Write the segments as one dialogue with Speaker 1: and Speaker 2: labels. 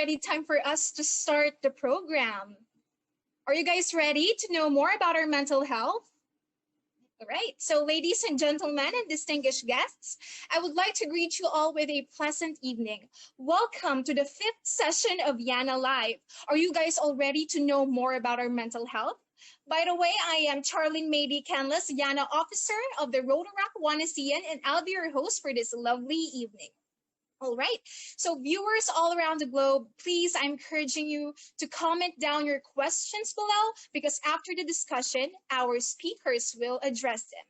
Speaker 1: already time for us to start the program. Are you guys ready to know more about our mental health? All right, so ladies and gentlemen and distinguished guests, I would like to greet you all with a pleasant evening. Welcome to the fifth session of YANA Live. Are you guys all ready to know more about our mental health? By the way, I am Charlene Maybe Canlas, YANA officer of the Rotaract Wanasian, and I'll be your host for this lovely evening. All right. So viewers all around the globe, please, I'm encouraging you to comment down your questions below because after the discussion, our speakers will address them.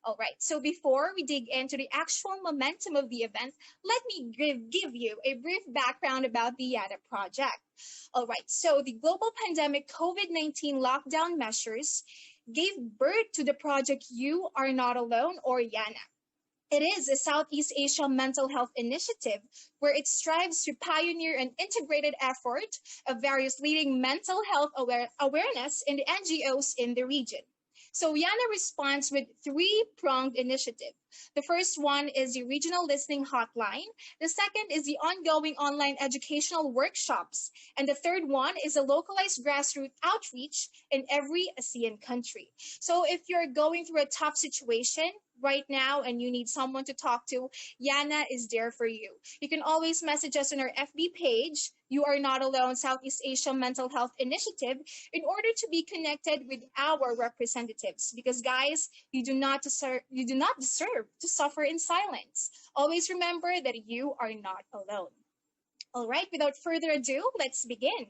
Speaker 1: All right. So before we dig into the actual momentum of the event, let me give you a brief background about the YANA project. All right. So the global pandemic COVID-19 lockdown measures gave birth to the project You Are Not Alone, or YANA. It is a Southeast Asia mental health initiative where it strives to pioneer an integrated effort of various leading mental health awareness in the NGOs in the region. So YANA responds with three-pronged initiative. The first one is the regional listening hotline. The second is the ongoing online educational workshops. And the third one is a localized grassroots outreach in every ASEAN country. So if you're going through a tough situation right now and you need someone to talk to, YANA is there for you. You can always message us on our FB page, You Are Not Alone Southeast Asia Mental Health Initiative, in order to be connected with our representatives. Because guys, you do not deserve to suffer in silence. Always remember that you are not alone. All right, without further ado, let's begin.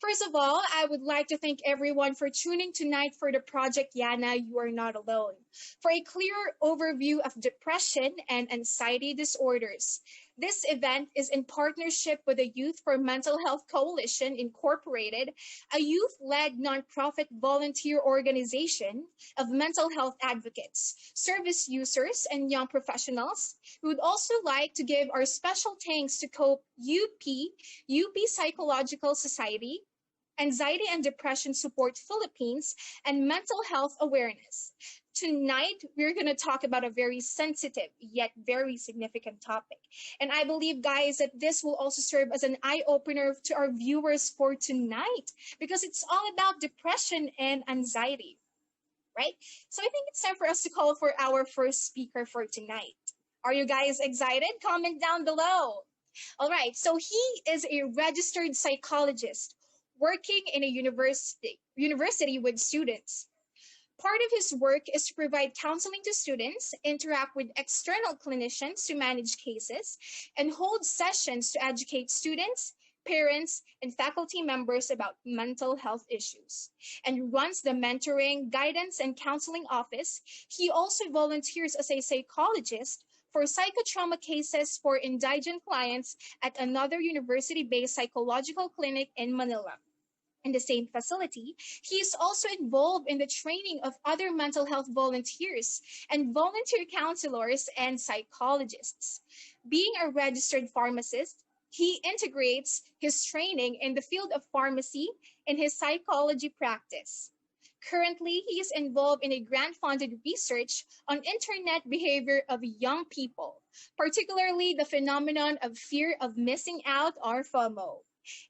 Speaker 1: First of all, I would like to thank everyone for tuning tonight for the Project YANA You Are Not Alone, for a clear overview of depression and anxiety disorders. This event is in partnership with the Youth for Mental Health Coalition Incorporated, a youth-led nonprofit volunteer organization of mental health advocates, service users, and young professionals. We would also like to give our special thanks to COPE UP Psychological Society, Anxiety and Depression Support Philippines, and Mental Health Awareness. Tonight, we're going to talk about a very sensitive yet very significant topic. And I believe, guys, that this will also serve as an eye-opener to our viewers for tonight because it's all about depression and anxiety, right? So I think it's time for us to call for our first speaker for tonight. Are you guys excited? Comment down below. All right, so he is a registered psychologist working in a university with students. Part of his work is to provide counseling to students, interact with external clinicians to manage cases, and hold sessions to educate students, parents, and faculty members about mental health issues. And runs the mentoring, guidance, and counseling office. He also volunteers as a psychologist for psychotrauma cases for indigent clients at another university-based psychological clinic in Manila. In the same facility, he is also involved in the training of other mental health volunteers and volunteer counselors and psychologists. Being a registered pharmacist, he integrates his training in the field of pharmacy in his psychology practice. Currently, he is involved in a grant-funded research on internet behavior of young people, particularly the phenomenon of fear of missing out, or FOMO.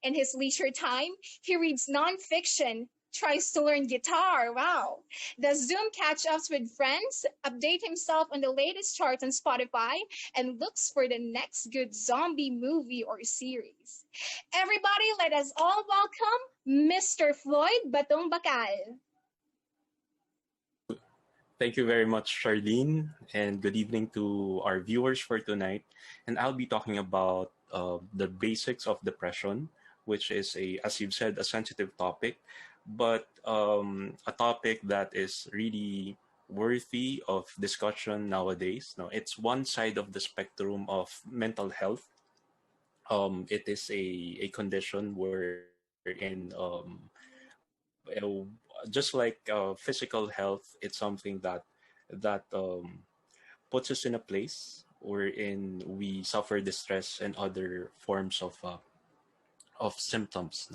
Speaker 1: In his leisure time, he reads nonfiction, tries to learn guitar, wow, does Zoom catch-ups with friends, update himself on the latest charts on Spotify, and looks for the next good zombie movie or series. Everybody, let us all welcome Mr. Floyd Batongbakal.
Speaker 2: Thank you very much, Charlene, and good evening to our viewers for tonight. And I'll be talking about the basics of depression, which is, as you've said, a sensitive topic, but a topic that is really worthy of discussion nowadays. Now, it's one side of the spectrum of mental health. It is a condition wherein just like physical health, it's something that puts us in a place wherein we suffer distress and other forms of symptoms.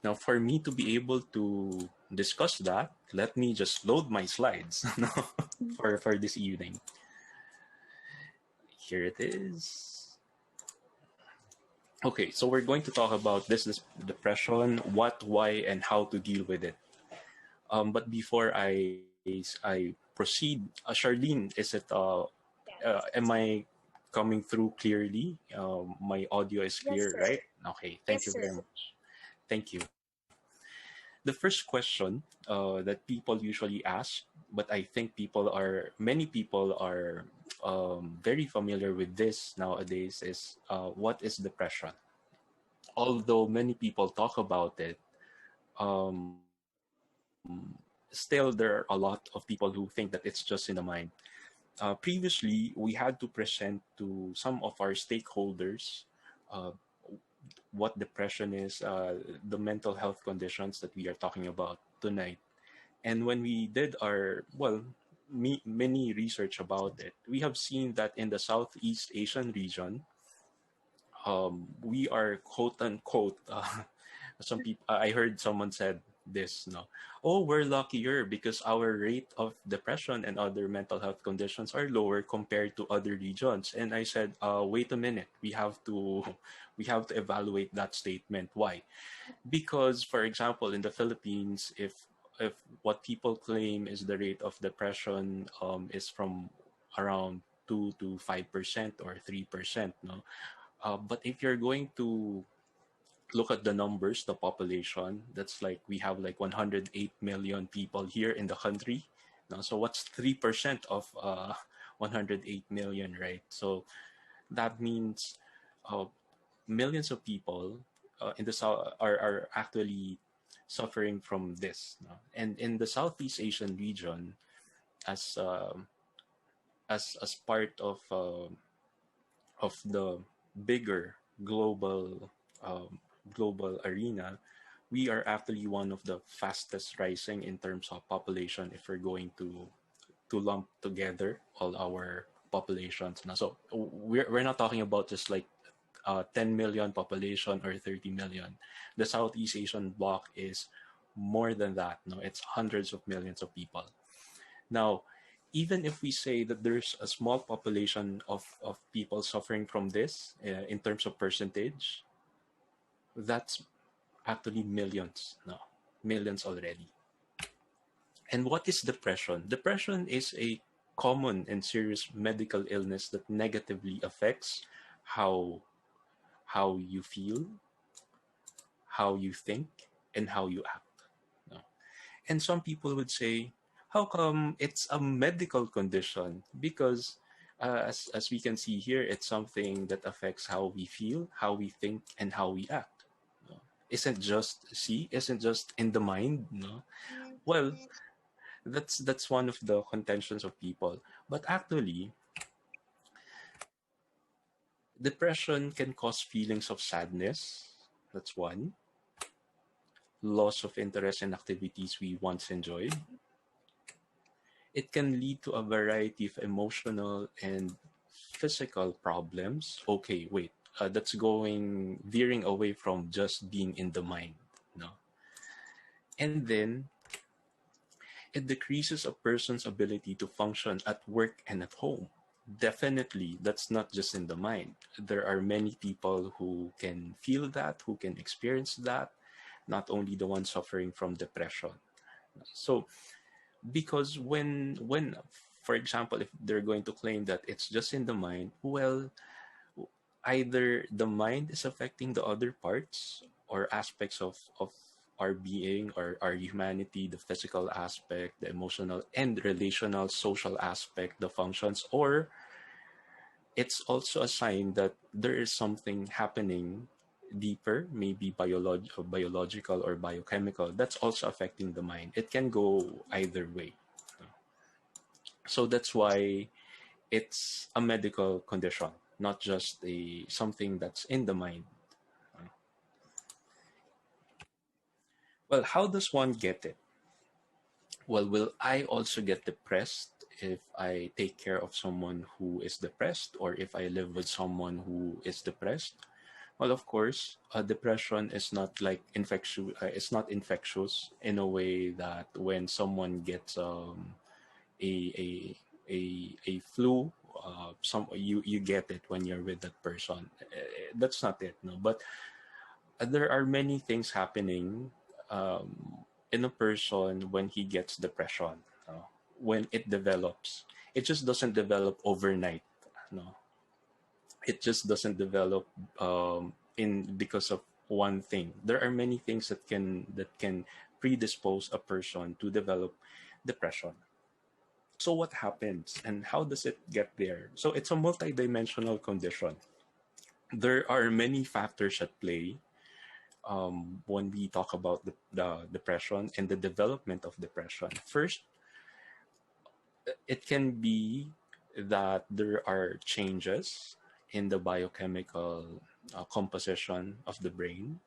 Speaker 2: Now, for me to be able to discuss that, let me just load my slides for this evening. Here it is. Okay, so we're going to talk about this depression, what, why, and how to deal with it. But before I proceed, Charlene, is it am
Speaker 1: Yes.
Speaker 2: I coming through clearly? My audio is
Speaker 1: Yes,
Speaker 2: clear,
Speaker 1: sir.
Speaker 2: right? Okay, thank
Speaker 1: Yes,
Speaker 2: you
Speaker 1: sir.
Speaker 2: very much. Thank you. The first question that people usually ask, but I think many people are very familiar with this nowadays, is what is depression? Although many people talk about it, still there are a lot of people who think that it's just in the mind. Previously, we had to present to some of our stakeholders uh, what depression is, the mental health conditions that we are talking about tonight. And when we did many research about it, we have seen that in the Southeast Asian region, we are quote unquote, some people, I heard someone said this, no, oh, we're luckier because our rate of depression and other mental health conditions are lower compared to other regions. And I said, wait a minute, we have to evaluate that statement. Why? Because, for example, in the Philippines, if what people claim is the rate of depression is from around 2 to 5% or 3%, no. But if you're going to look at the numbers, the population, that's like we have like 108 million people here in the country. No? So what's 3% of 108 million, right? So that means uh, millions of people in the south are actually suffering from this. No? And in the Southeast Asian region, as as part of the bigger global global arena, we are actually one of the fastest rising in terms of population if we're going to lump together all our populations. Now, so we're not talking about just like 10 million population or 30 million. The Southeast Asian bloc is more than that. No, it's hundreds of millions of people. Now, even if we say that there's a small population of people suffering from this in terms of percentage, that's actually millions. No, millions already. And what is depression? Depression is a common and serious medical illness that negatively affects how how you feel, how you think, and how you act. No? And some people would say, how come it's a medical condition? Because as we can see here, it's something that affects how we feel, how we think, and how we act. No? Isn't just in the mind. No? Well, that's one of the contentions of people. But actually, depression can cause feelings of sadness. That's one. Loss of interest in activities we once enjoyed. It can lead to a variety of emotional and physical problems. Okay, wait. That's going veering away from just being in the mind. No. And then it decreases a person's ability to function at work and at home. Definitely, that's not just in the mind. There are many people who can feel that, who can experience that, not only the ones suffering from depression. So, because when for example, if they're going to claim that it's just in the mind, well, either the mind is affecting the other parts or aspects of our being or our humanity, the physical aspect, the emotional and relational social aspect, the functions, or it's also a sign that there is something happening deeper, maybe biological or biochemical, that's also affecting the mind. It can go either way. So that's why it's a medical condition, not just a something that's in the mind. Well, how does one get it? Well, will I also get depressed if I take care of someone who is depressed or if I live with someone who is depressed? Well, of course, depression is not like infectious. It's not infectious in a way that when someone gets a, a flu some you get it when you're with that person. That's not it, no. But there are many things happening in a person when he gets depression. When it develops, it just doesn't develop overnight. No, it just doesn't develop in because of one thing. There are many things that can predispose a person to develop depression. So what happens and how does it get there? So it's a multidimensional condition. There are many factors at play when we talk about the depression and the development of depression. First, it can be that there are changes in the biochemical composition of the brain,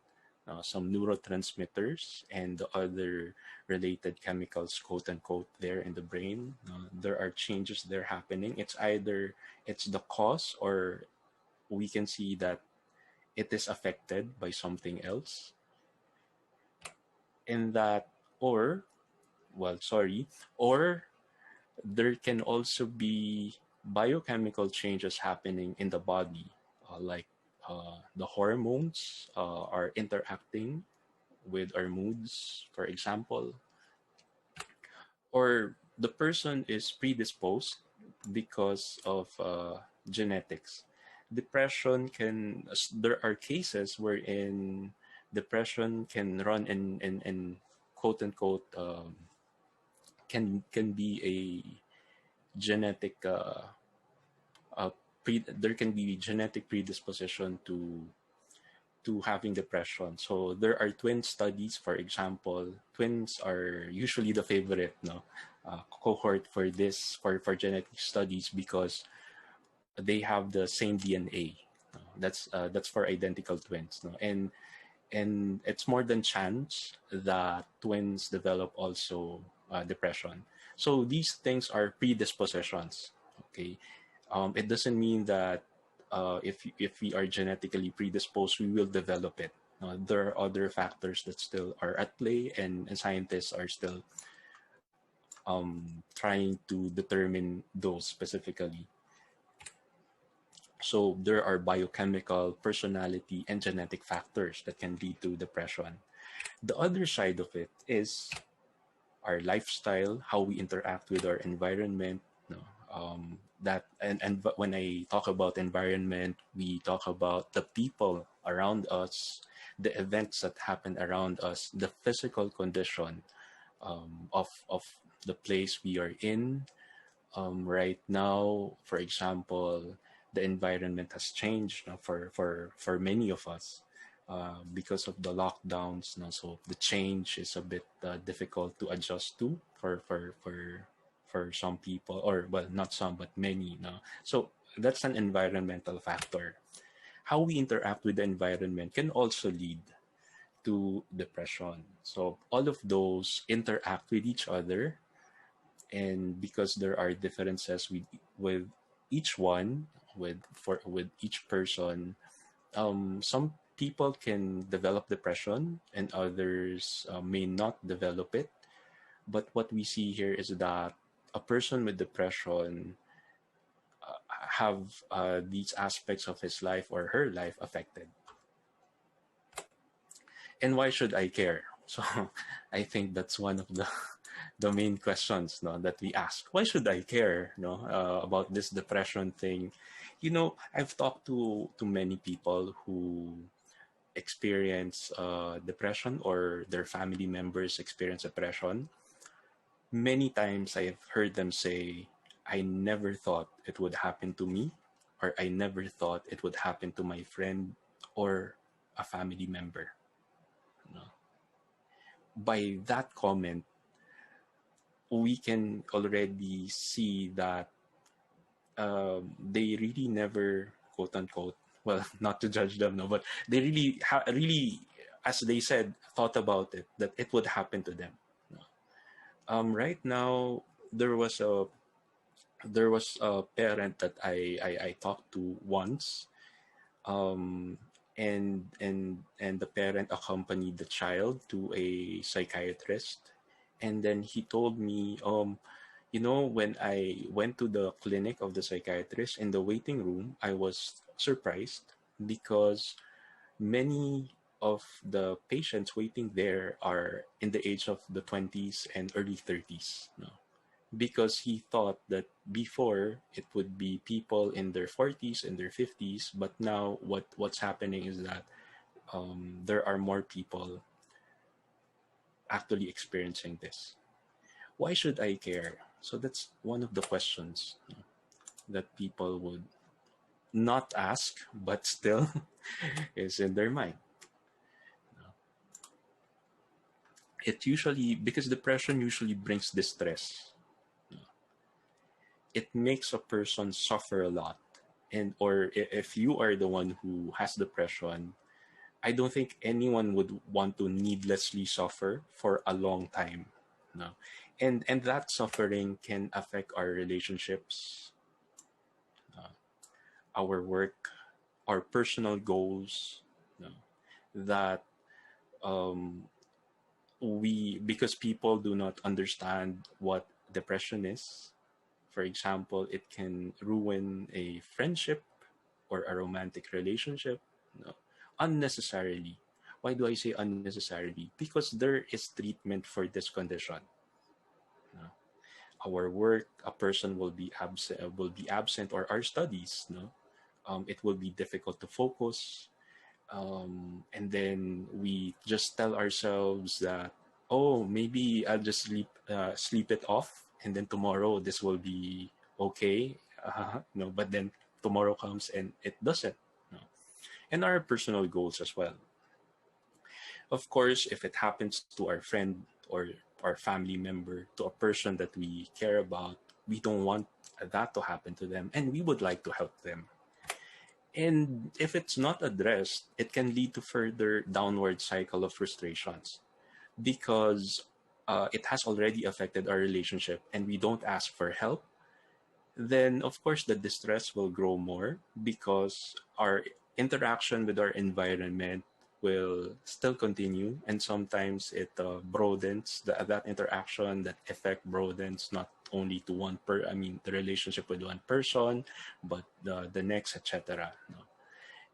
Speaker 2: some neurotransmitters and the other related chemicals, quote unquote, there in the brain. There are changes there happening. It's either it's the cause, or we can see that it is affected by something else. In that, or well, sorry, or there can also be biochemical changes happening in the body, like the hormones are interacting with our moods, for example, or the person is predisposed because of genetics. Depression can, there are cases wherein depression can run in quote unquote, can be a genetic there can be genetic predisposition to having depression. So there are twin studies, for example. Twins are usually the favorite, no, cohort for this for genetic studies because they have the same DNA. That's for identical twins, no, and it's more than chance that twins develop also depression. So these things are predispositions. Okay, it doesn't mean that if we are genetically predisposed, we will develop it. There are other factors that still are at play, and scientists are still trying to determine those specifically. So there are biochemical, personality, and genetic factors that can lead to depression. The other side of it is our lifestyle, how we interact with our environment. No, but when I talk about environment, we talk about the people around us, the events that happen around us, the physical condition of the place we are in. Right now, for example, the environment has changed for many of us because of the lockdowns. So the change is a bit difficult to adjust to for some people, or well, not some, but many. So that's an environmental factor. How we interact with the environment can also lead to depression. So all of those interact with each other, and because there are differences with each one, with each person, some people can develop depression and others may not develop it. But what we see here is that a person with depression have these aspects of his life or her life affected. And why should I care? So I think that's one of the main questions, no, that we ask. Why should I care, no, about this depression thing? I've talked to many people who experience depression, or their family members experience depression. Many times I've heard them say, I never thought it would happen to me, or I never thought it would happen to my friend or a family member. By that comment, we can already see that they really never, quote unquote, well, not to judge them, no, but they really, really, as they said, thought about it, that it would happen to them. Right now, there was a parent that I talked to once, and the parent accompanied the child to a psychiatrist, and then he told me, You know, when I went to the clinic of the psychiatrist in the waiting room, I was surprised because many of the patients waiting there are in the age of the 20s and early 30s. No? Because he thought that before it would be people in their 40s and their 50s, but now what's happening is that there are more people actually experiencing this. Why should I care? So that's one of the questions that people would not ask, but still is in their mind. It usually, because depression usually brings distress, it makes a person suffer a lot. And or if you are the one who has depression, I don't think anyone would want to needlessly suffer for a long time. No. And that suffering can affect our relationships, our work, our personal goals. No. That um, we because people do not understand what depression is. For example, it can ruin a friendship or a romantic relationship, no, unnecessarily. Why do I say unnecessarily? Because there is treatment for this condition. No? Our work, a person will be absent, or our studies. No, it will be difficult to focus, and then we just tell ourselves that, oh, maybe I'll just sleep it off, and then tomorrow this will be okay. No, but then tomorrow comes and it doesn't. No. And our personal goals as well. Of course, if it happens to our friend or our family member, to a person that we care about, we don't want that to happen to them, and we would like to help them. And if it's not addressed, it can lead to further downward cycle of frustrations because it has already affected our relationship and we don't ask for help. Then, of course, the distress will grow more because our interaction with our environment will still continue. And sometimes it broadens, that interaction, that effect broadens not only to the relationship with one person, but the next, etc. No?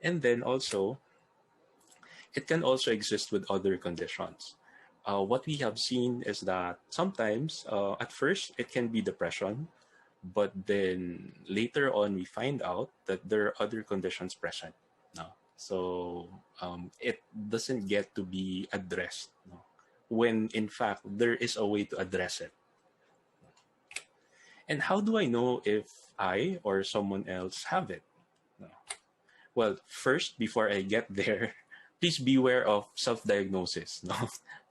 Speaker 2: And then also, it can also exist with other conditions. What we have seen is that sometimes, at first, it can be depression, but then later on, we find out that there are other conditions present. No? So it doesn't get to be addressed, no? When in fact, there is a way to address it. And how do I know if I or someone else have it? No. Well, first, before I get there, please beware of self-diagnosis. No,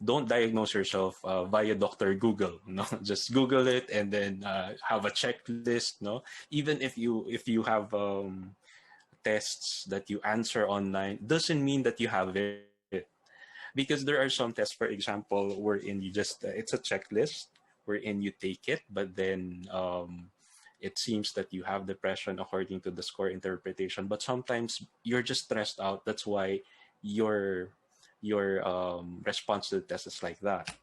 Speaker 2: don't diagnose yourself via Doctor Google. No, just Google it and then have a checklist. No, even if you have tests that you answer online, doesn't mean that you have it. Because there are some tests, for example, wherein you just it's a checklist wherein you take it, but then it seems that you have depression according to the score interpretation. But sometimes you're just stressed out. That's why your response to the test is like that.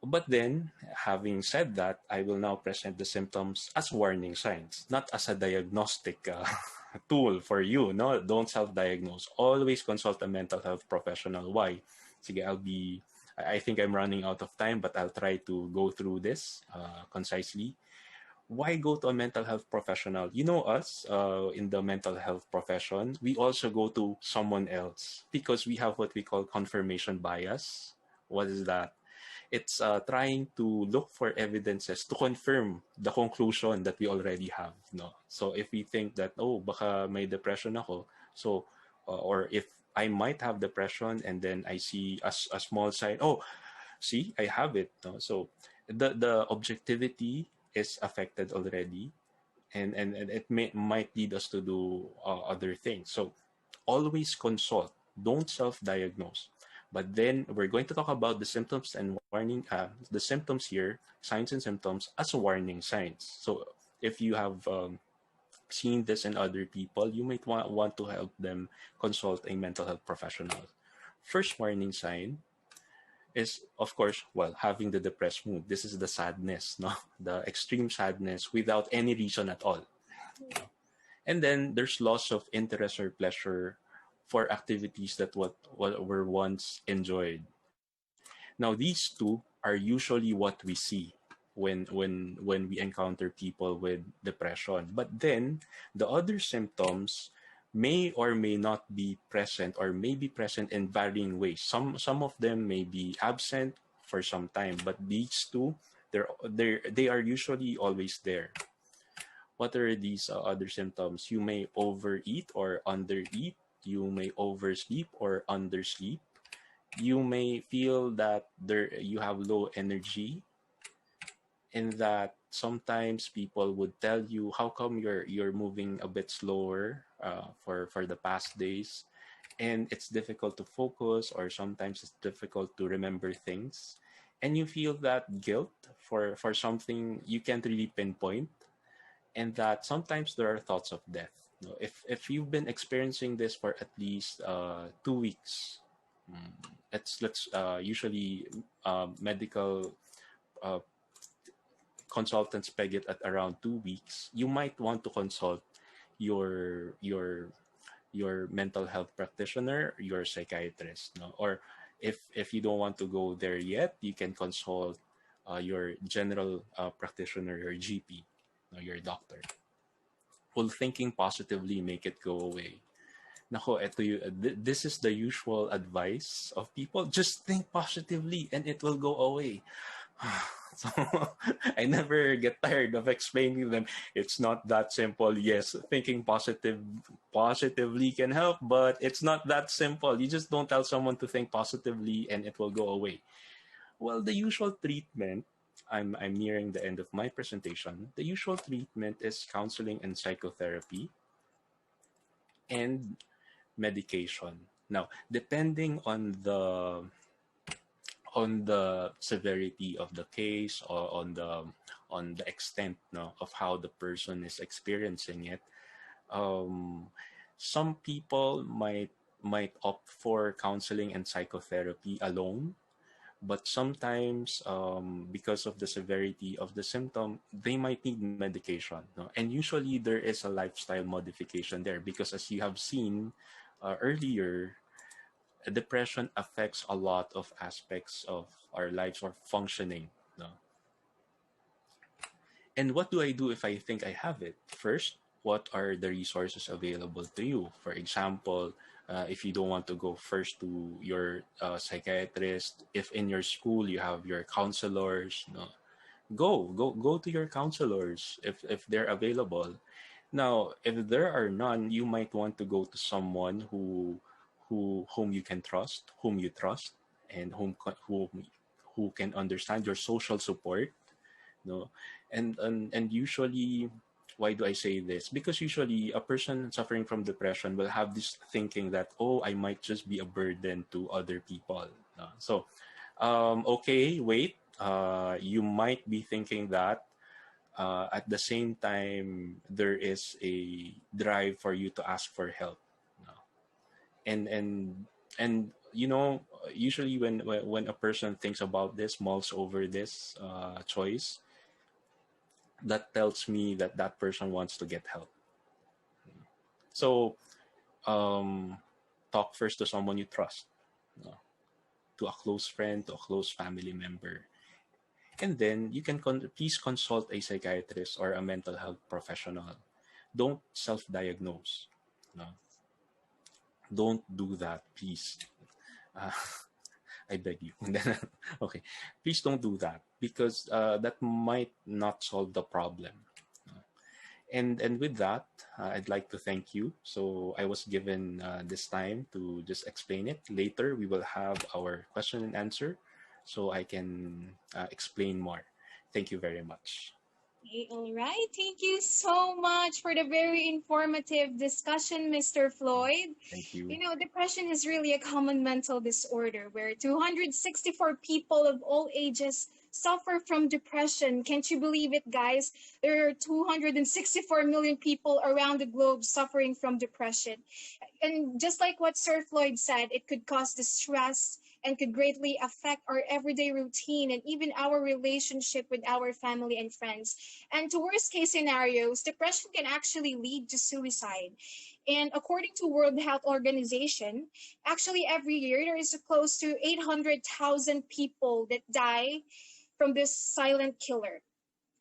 Speaker 2: But then, having said that, I will now present the symptoms as warning signs, not as a diagnostic tool for you. No, don't self-diagnose. Always consult a mental health professional. Why? Sige, I think I'm running out of time, but I'll try to go through this concisely. Why go to a mental health professional? You know us in the mental health profession, we also go to someone else because we have what we call confirmation bias. What is that? It's trying to look for evidences to confirm the conclusion that we already have. No, so if we think that, oh, baka may depression ako, so or if I might have depression and then I see a small sign, oh, see, I have it. No? So the objectivity is affected already, and it might lead us to do other things. So always consult. Don't self-diagnose. But then we're going to talk about the symptoms and the symptoms here, signs and symptoms as warning signs. So if you have seen this in other people, you might want to help them consult a mental health professional. First warning sign is, of course, well, having the depressed mood. This is the sadness, no? The extreme sadness without any reason at all. And then there's loss of interest or pleasure for activities that what were once enjoyed. Now, these two are usually what we see when we encounter people with depression. But then the other symptoms may or may not be present or may be present in varying ways. Some of them may be absent for some time, but these two, they are usually always there. What are these other symptoms? You may overeat or undereat. You may oversleep or undersleep. You may feel that you have low energy, and that sometimes people would tell you, how come you're moving a bit slower for the past days, and it's difficult to focus, or sometimes it's difficult to remember things, and you feel that guilt for something you can't really pinpoint, and that sometimes there are thoughts of death. If you've been experiencing this for at least 2 weeks, let's usually medical uh, consultants peg it at around 2 weeks. You might want to consult your your your mental health practitioner, your psychiatrist, no? Or if you don't want to go there yet, you can consult your general practitioner, your GP, no, your doctor. Will thinking positively make it go away? Nako, this is the usual advice of people. Just think positively and it will go away. So I never get tired of explaining them. It's not that simple. Yes, thinking positively can help, but it's not that simple. You just don't tell someone to think positively and it will go away. Well, the usual treatment, I'm nearing the end of my presentation. The usual treatment is counseling and psychotherapy and medication. Now, depending on the severity of the case, or on the extent, no, of how the person is experiencing it, um, some people might opt for counseling and psychotherapy alone, but sometimes because of the severity of the symptom, they might need medication, no? And usually there is a lifestyle modification there, because as you have seen earlier, depression affects a lot of aspects of our lives or functioning, no? And what do I do if I think I have it? First, what are the resources available to you? For example, if you don't want to go first to your psychiatrist, if in your school you have your counselors, no, go to your counselors if they're available. Now, if there are none, you might want to go to someone whom you can trust, whom you trust, and who can understand your social support, no? And usually, why do I say this? Because usually a person suffering from depression will have this thinking that, oh, I might just be a burden to other people, no? So okay, wait, you might be thinking that. At the same time, there is a drive for you to ask for help, no? And you know, usually when a person thinks about this, mulls over this choice, that tells me that that person wants to get help. So um, talk first to someone you trust, no? To a close friend, to a close family member, and then you can please consult a psychiatrist or a mental health professional. Don't self-diagnose, no? Don't do that, please. Uh, I beg you. Okay, please don't do that, because that might not solve the problem. And with that, I'd like to thank you. So I was given this time to just explain it. Later, we will have our question and answer, so I can explain more. Thank you very much.
Speaker 1: Okay, all right. Thank you so much for the very informative discussion, Mr. Floyd.
Speaker 2: Thank you.
Speaker 1: You know, depression is really a common mental disorder where 264 people of all ages suffer from depression. Can't you believe it, guys? There are 264 million people around the globe suffering from depression. And just like what Sir Floyd said, it could cause distress, and could greatly affect our everyday routine and even our relationship with our family and friends. And to worst case scenarios, depression can actually lead to suicide. And according to World Health Organization, actually every year there is close to 800,000 people that die from this silent killer.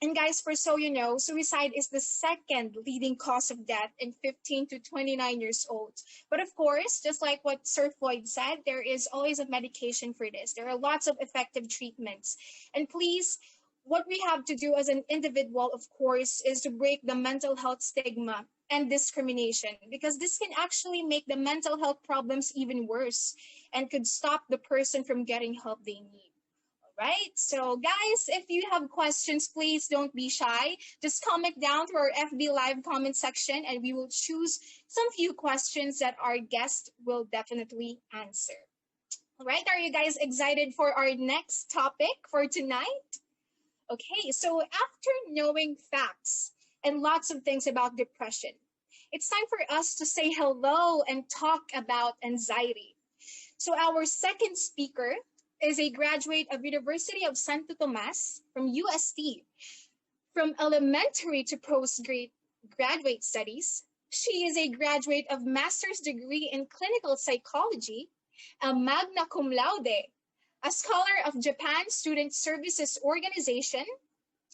Speaker 1: And guys, for so you know, suicide is the second leading cause of death in 15 to 29 years old. But of course, just like what Sir Floyd said, there is always a medication for this. There are lots of effective treatments. And please, what we have to do as an individual, of course, is to break the mental health stigma and discrimination, because this can actually make the mental health problems even worse and could stop the person from getting help they need. Right? So, guys, if you have questions, please don't be shy. Just comment down to our FB Live comment section and we will choose some few questions that our guest will definitely answer. All right, are you guys excited for our next topic for tonight? Okay, so after knowing facts and lots of things about depression, it's time for us to say hello and talk about anxiety. So, our second speaker is a graduate of University of Santo Tomas from UST. From elementary to postgraduate studies, she is a graduate of master's degree in clinical psychology, a magna cum laude, a scholar of Japan Student Services Organization.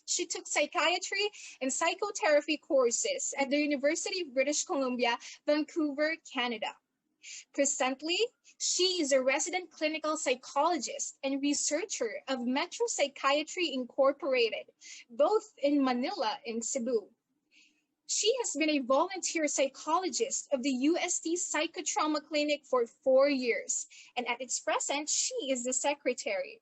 Speaker 1: She took psychiatry and psychotherapy courses at the University of British Columbia, Vancouver, Canada. Presently, she is a resident clinical psychologist and researcher of Metro Psychiatry Incorporated, both in Manila and Cebu. She has been a volunteer psychologist of the UST Psychotrauma Clinic for 4 years, and at its present, she is the secretary.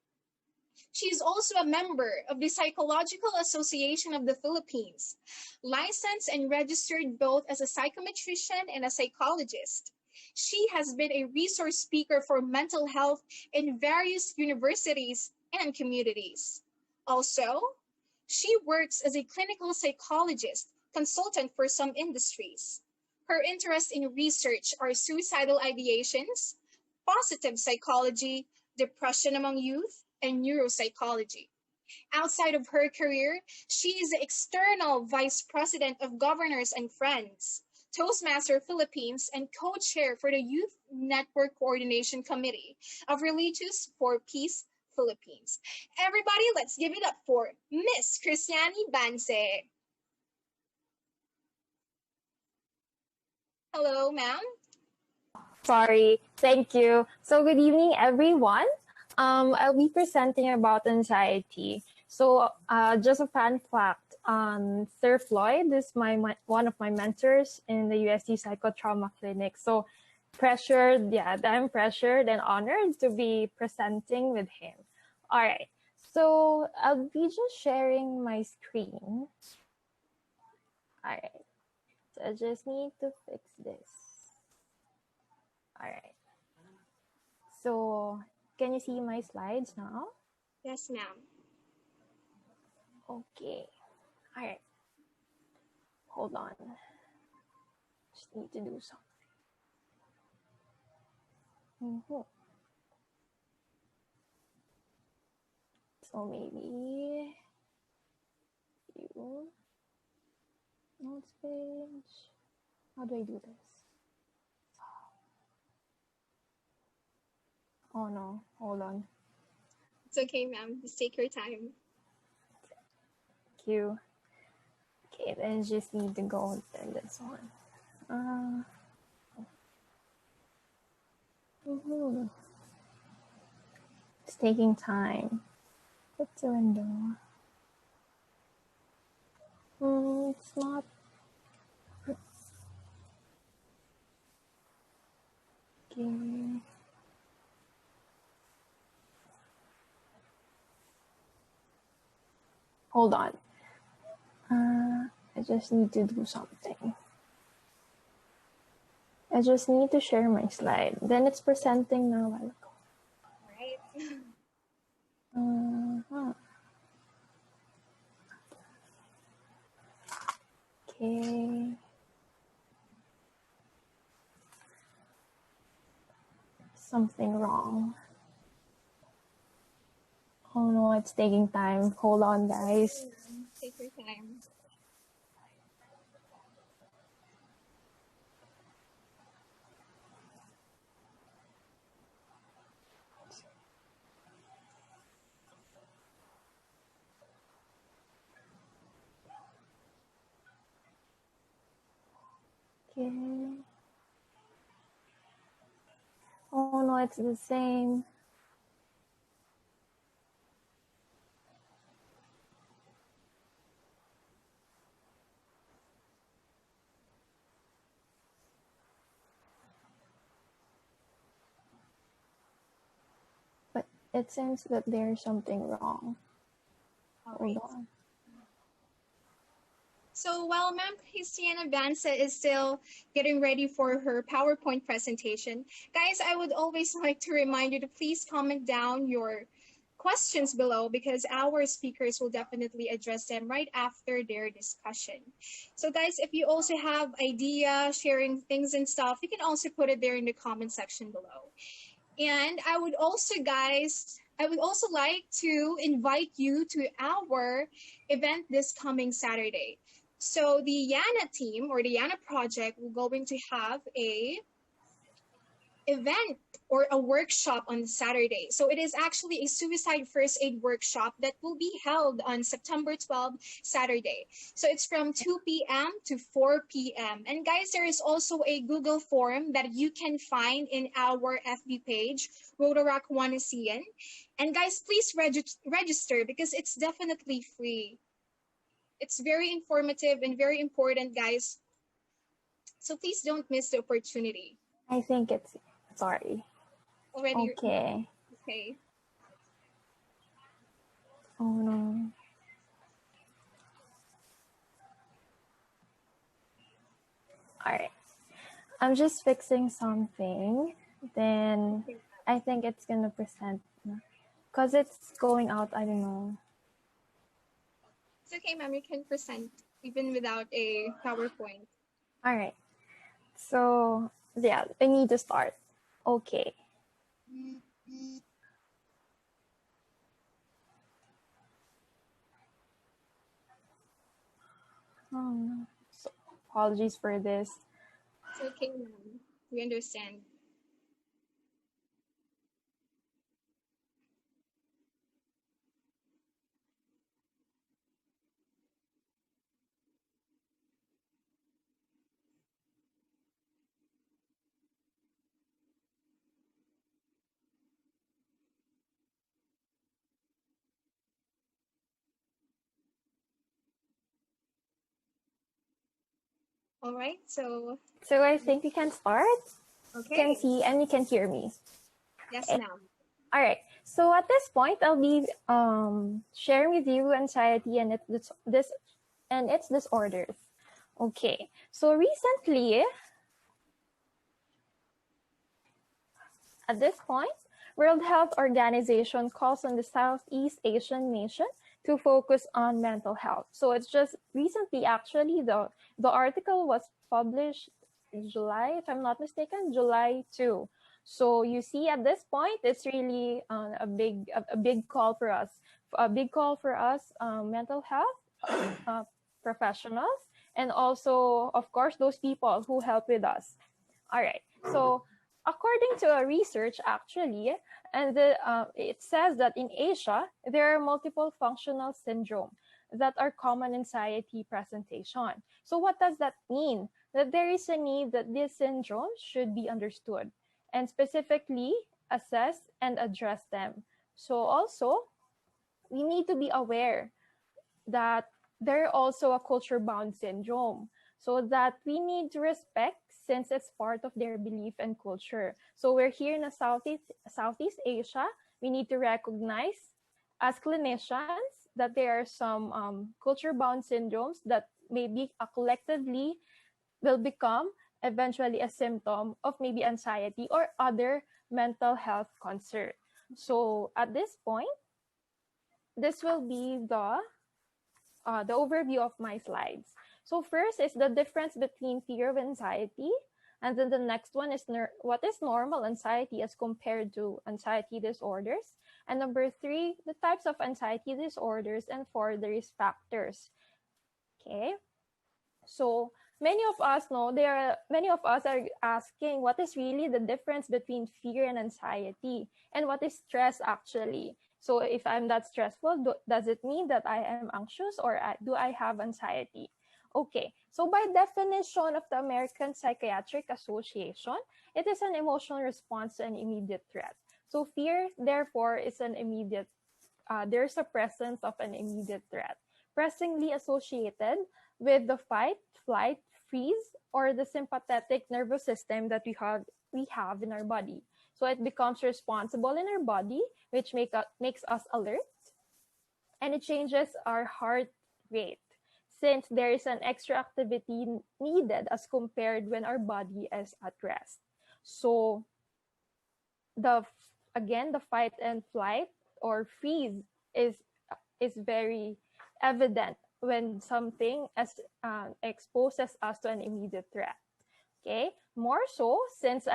Speaker 1: She is also a member of the Psychological Association of the Philippines, licensed and registered both as a psychometrician and a psychologist. She has been a resource speaker for mental health in various universities and communities. Also, she works as a clinical psychologist, consultant for some industries. Her interests in research are suicidal ideations, positive psychology, depression among youth, and neuropsychology. Outside of her career, she is the external vice president of Governors and Friends, Toastmaster Philippines, and co-chair for the Youth Network Coordination Committee of Religious for Peace Philippines. Everybody, let's give it up for Miss Kristianni Bance. Hello, ma'am.
Speaker 3: Sorry, thank you. So good evening, everyone. I'll be presenting about anxiety. So just a fun fact, Sir Floyd is one of my mentors in the UST Psychotrauma Clinic. So I'm pressured and honored to be presenting with him. All right, so I'll be just sharing my screen. All right, so I just need to fix this. All right. So can you see my slides now?
Speaker 1: Yes, ma'am.
Speaker 3: Okay. All right. Hold on. Just need to do something. So maybe you notes page. How do I do this? Oh no, hold on.
Speaker 1: It's okay, ma'am. Just take your time.
Speaker 3: Thank you. Okay, then just need to go and this one. It's taking time. What's the window? It's not. Okay. Hold on. I just need to do something. I just need to share my slide. Then it's presenting now.
Speaker 1: Right.
Speaker 3: Okay. Something wrong. it's taking time. Hold on, guys.
Speaker 1: Take your time.
Speaker 3: Okay. Oh no, it's the same. But it seems that there's something wrong. Hold on.
Speaker 1: So while Ma'am Kristianni Bance is still getting ready for her PowerPoint presentation, guys, I would always like to remind you to please comment down your questions below because our speakers will definitely address them right after their discussion. So guys, if you also have idea, sharing things and stuff, you can also put it there in the comment section below. And I would also like to invite you to our event this coming Saturday. So the YANA team or the YANA project will going to have a event or a workshop on Saturday. So it is actually a suicide first aid workshop that will be held on September 12th, Saturday. So it's from 2 p.m. to 4 p.m. And guys, there is also a Google form that you can find in our FB page, Rotaract Wanasian. And guys, please register because it's definitely free. It's very informative and very important, guys. So please don't miss the opportunity.
Speaker 3: I think it's, sorry.
Speaker 1: Already.
Speaker 3: Okay.
Speaker 1: Okay.
Speaker 3: Oh no. All right. I'm just fixing something. Then I think it's gonna present. Because it's going out, I don't know.
Speaker 1: It's okay, ma'am. You can present even without a PowerPoint.
Speaker 3: All right. So, yeah, I need to start. Okay. So apologies for this.
Speaker 1: It's okay, ma'am. We understand. All right. So
Speaker 3: I think we can start.
Speaker 1: okay.
Speaker 3: You can see and you can hear me.
Speaker 1: Yes,
Speaker 3: Okay.
Speaker 1: ma'am.
Speaker 3: All right. So at this point, I'll be sharing with you anxiety and its disorders. Okay. So recently, at this point, World Health Organization calls on the Southeast Asian nation to focus on mental health. So it's just recently, actually, the article was published July, if I'm not mistaken, July 2. So you see, at this point, it's really a big call for us. Mental health professionals, and also, of course, those people who help with us. All right. So according to a research, actually, and it says that in Asia, there are multiple functional syndrome that are common anxiety presentation. So what does that mean? That there is a need that these syndromes should be understood and specifically assess and address them. So also, we need to be aware that there are also a culture-bound syndrome, so that we need to respect since it's part of their belief and culture. So we're here in Southeast Asia. We need to recognize as clinicians that there are some culture-bound syndromes that maybe collectively will become eventually a symptom of maybe anxiety or other mental health concern. So at this point, this will be the overview of my slides. So first is the difference between fear of anxiety, and then the next one is what is normal anxiety as compared to anxiety disorders, And number 3, the types of anxiety disorders, and 4, the risk factors. Okay. So many of us are asking what is really the difference between fear and anxiety, and what is stress actually. So if I'm that stressful, does it mean that I am anxious, or do I have anxiety? Okay, so by definition of the American Psychiatric Association, it is an emotional response to an immediate threat. So fear, therefore, is an immediate, there's a presence of an immediate threat, presently associated with the fight, flight, freeze, or the sympathetic nervous system that we have in our body. So it becomes responsible in our body, which makes us alert, and it changes our heart rate, since there is an extra activity needed as compared when our body is at rest. So again, the fight and flight or freeze is very evident when something exposes us to an immediate threat. Okay, more so since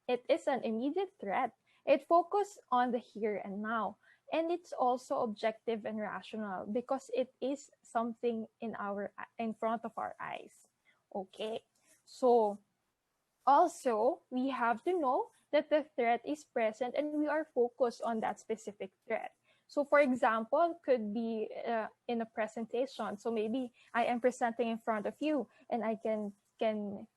Speaker 3: it is an immediate threat, it focuses on the here and now, and it's also objective and rational because it is something in front of our eyes. Okay, so also we have to know that the threat is present and we are focused on that specific threat. So for example, could be in a presentation. So maybe I am presenting in front of you and I can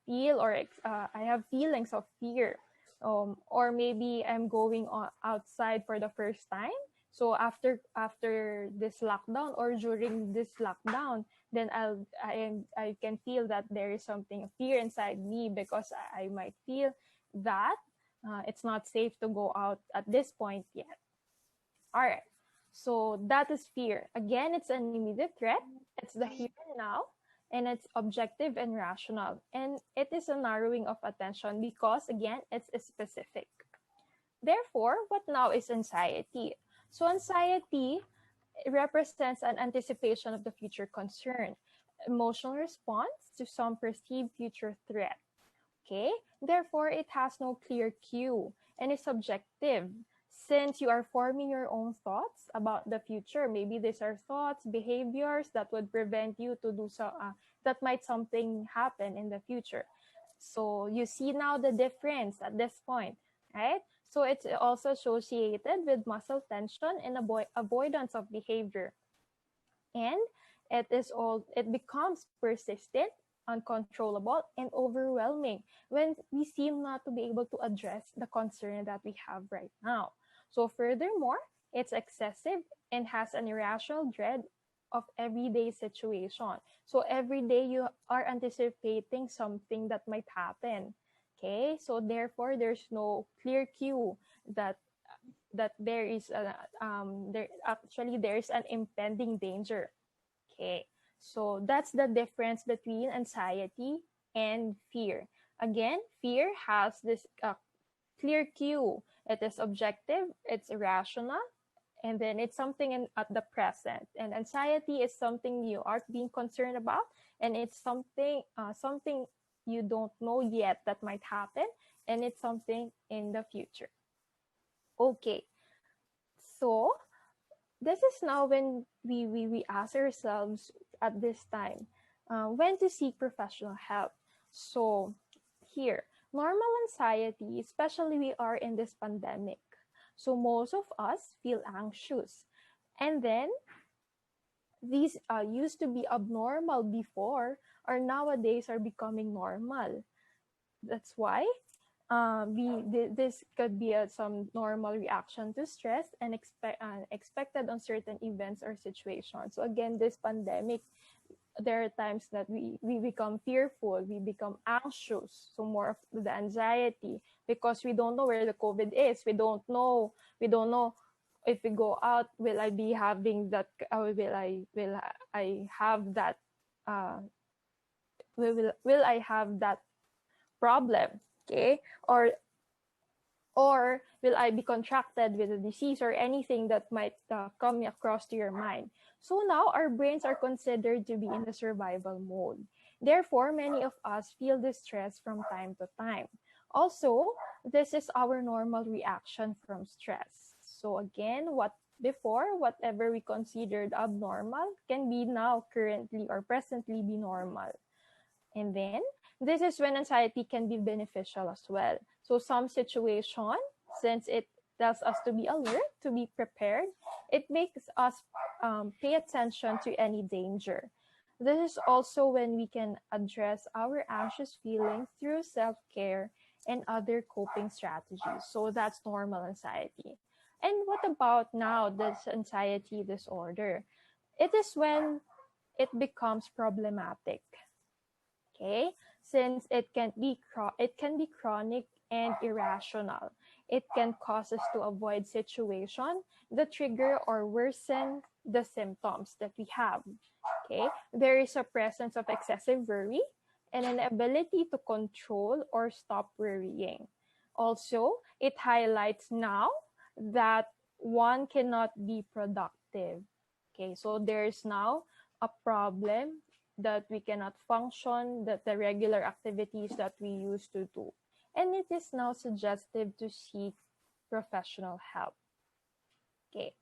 Speaker 3: feel, or I have feelings of fear. Or maybe I'm going outside for the first time. So after this lockdown or during this lockdown, then I can feel that there is something fear inside me because I might feel that it's not safe to go out at this point yet. All right. So that is fear. Again, it's an immediate threat. It's the here and now, and it's objective and rational. And it is a narrowing of attention because, again, it's specific. Therefore, what now is anxiety? So anxiety represents an anticipation of the future concern, emotional response to some perceived future threat. Okay? Therefore, it has no clear cue and is subjective. Since you are forming your own thoughts about the future, maybe these are thoughts, behaviors that would prevent you to do so, that might something happen in the future. So you see now the difference at this point, right? So it's also associated with muscle tension and avoidance of behavior. And it becomes persistent, uncontrollable, and overwhelming when we seem not to be able to address the concern that we have right now. So furthermore, it's excessive and has an irrational dread of everyday situation. So every day you are anticipating something that might happen. Okay, so therefore there's no clear cue that there is there is an impending danger. Okay, so that's the difference between anxiety and fear. Again, fear has this clear cue. It is objective, it's irrational, and then it's something at the present. And anxiety is something you are being concerned about, and it's something you don't know yet that might happen, and it's something in the future. Okay, so this is now when we ask ourselves at this time when to seek professional help. So here, normal anxiety, especially we are in this pandemic. So most of us feel anxious. And then these used to be abnormal before or nowadays are becoming normal. That's why this could be some normal reaction to stress and expected on certain events or situations. So again, this pandemic, there are times that we become fearful, we become anxious, so more of the anxiety because we don't know where the COVID is. We don't know if we go out, will I be having that? Will I have that? Will I have that problem? Okay, or will I be contracted with a disease or anything that might come across to your mind? So now our brains are considered to be in the survival mode. Therefore, many of us feel distress from time to time. Also, this is our normal reaction from stress. So again, whatever we considered abnormal can be now currently or presently be normal. And then this is when anxiety can be beneficial as well. So some situation, since it tells us to be alert, to be prepared, it makes us pay attention to any danger. This is also when we can address our anxious feelings through self-care and other coping strategies. So that's normal anxiety. And what about now this anxiety disorder? It is when it becomes problematic. Okay, since it can be chronic and irrational. It can cause us to avoid situation that trigger or worsen the symptoms that we have. Okay, there is a presence of excessive worry and an ability to control or stop worrying. Also, it highlights now that one cannot be productive. Okay, so there's now a problem that we cannot function, that the regular activities that we used to do. And it is now suggestive to seek professional help. Okay.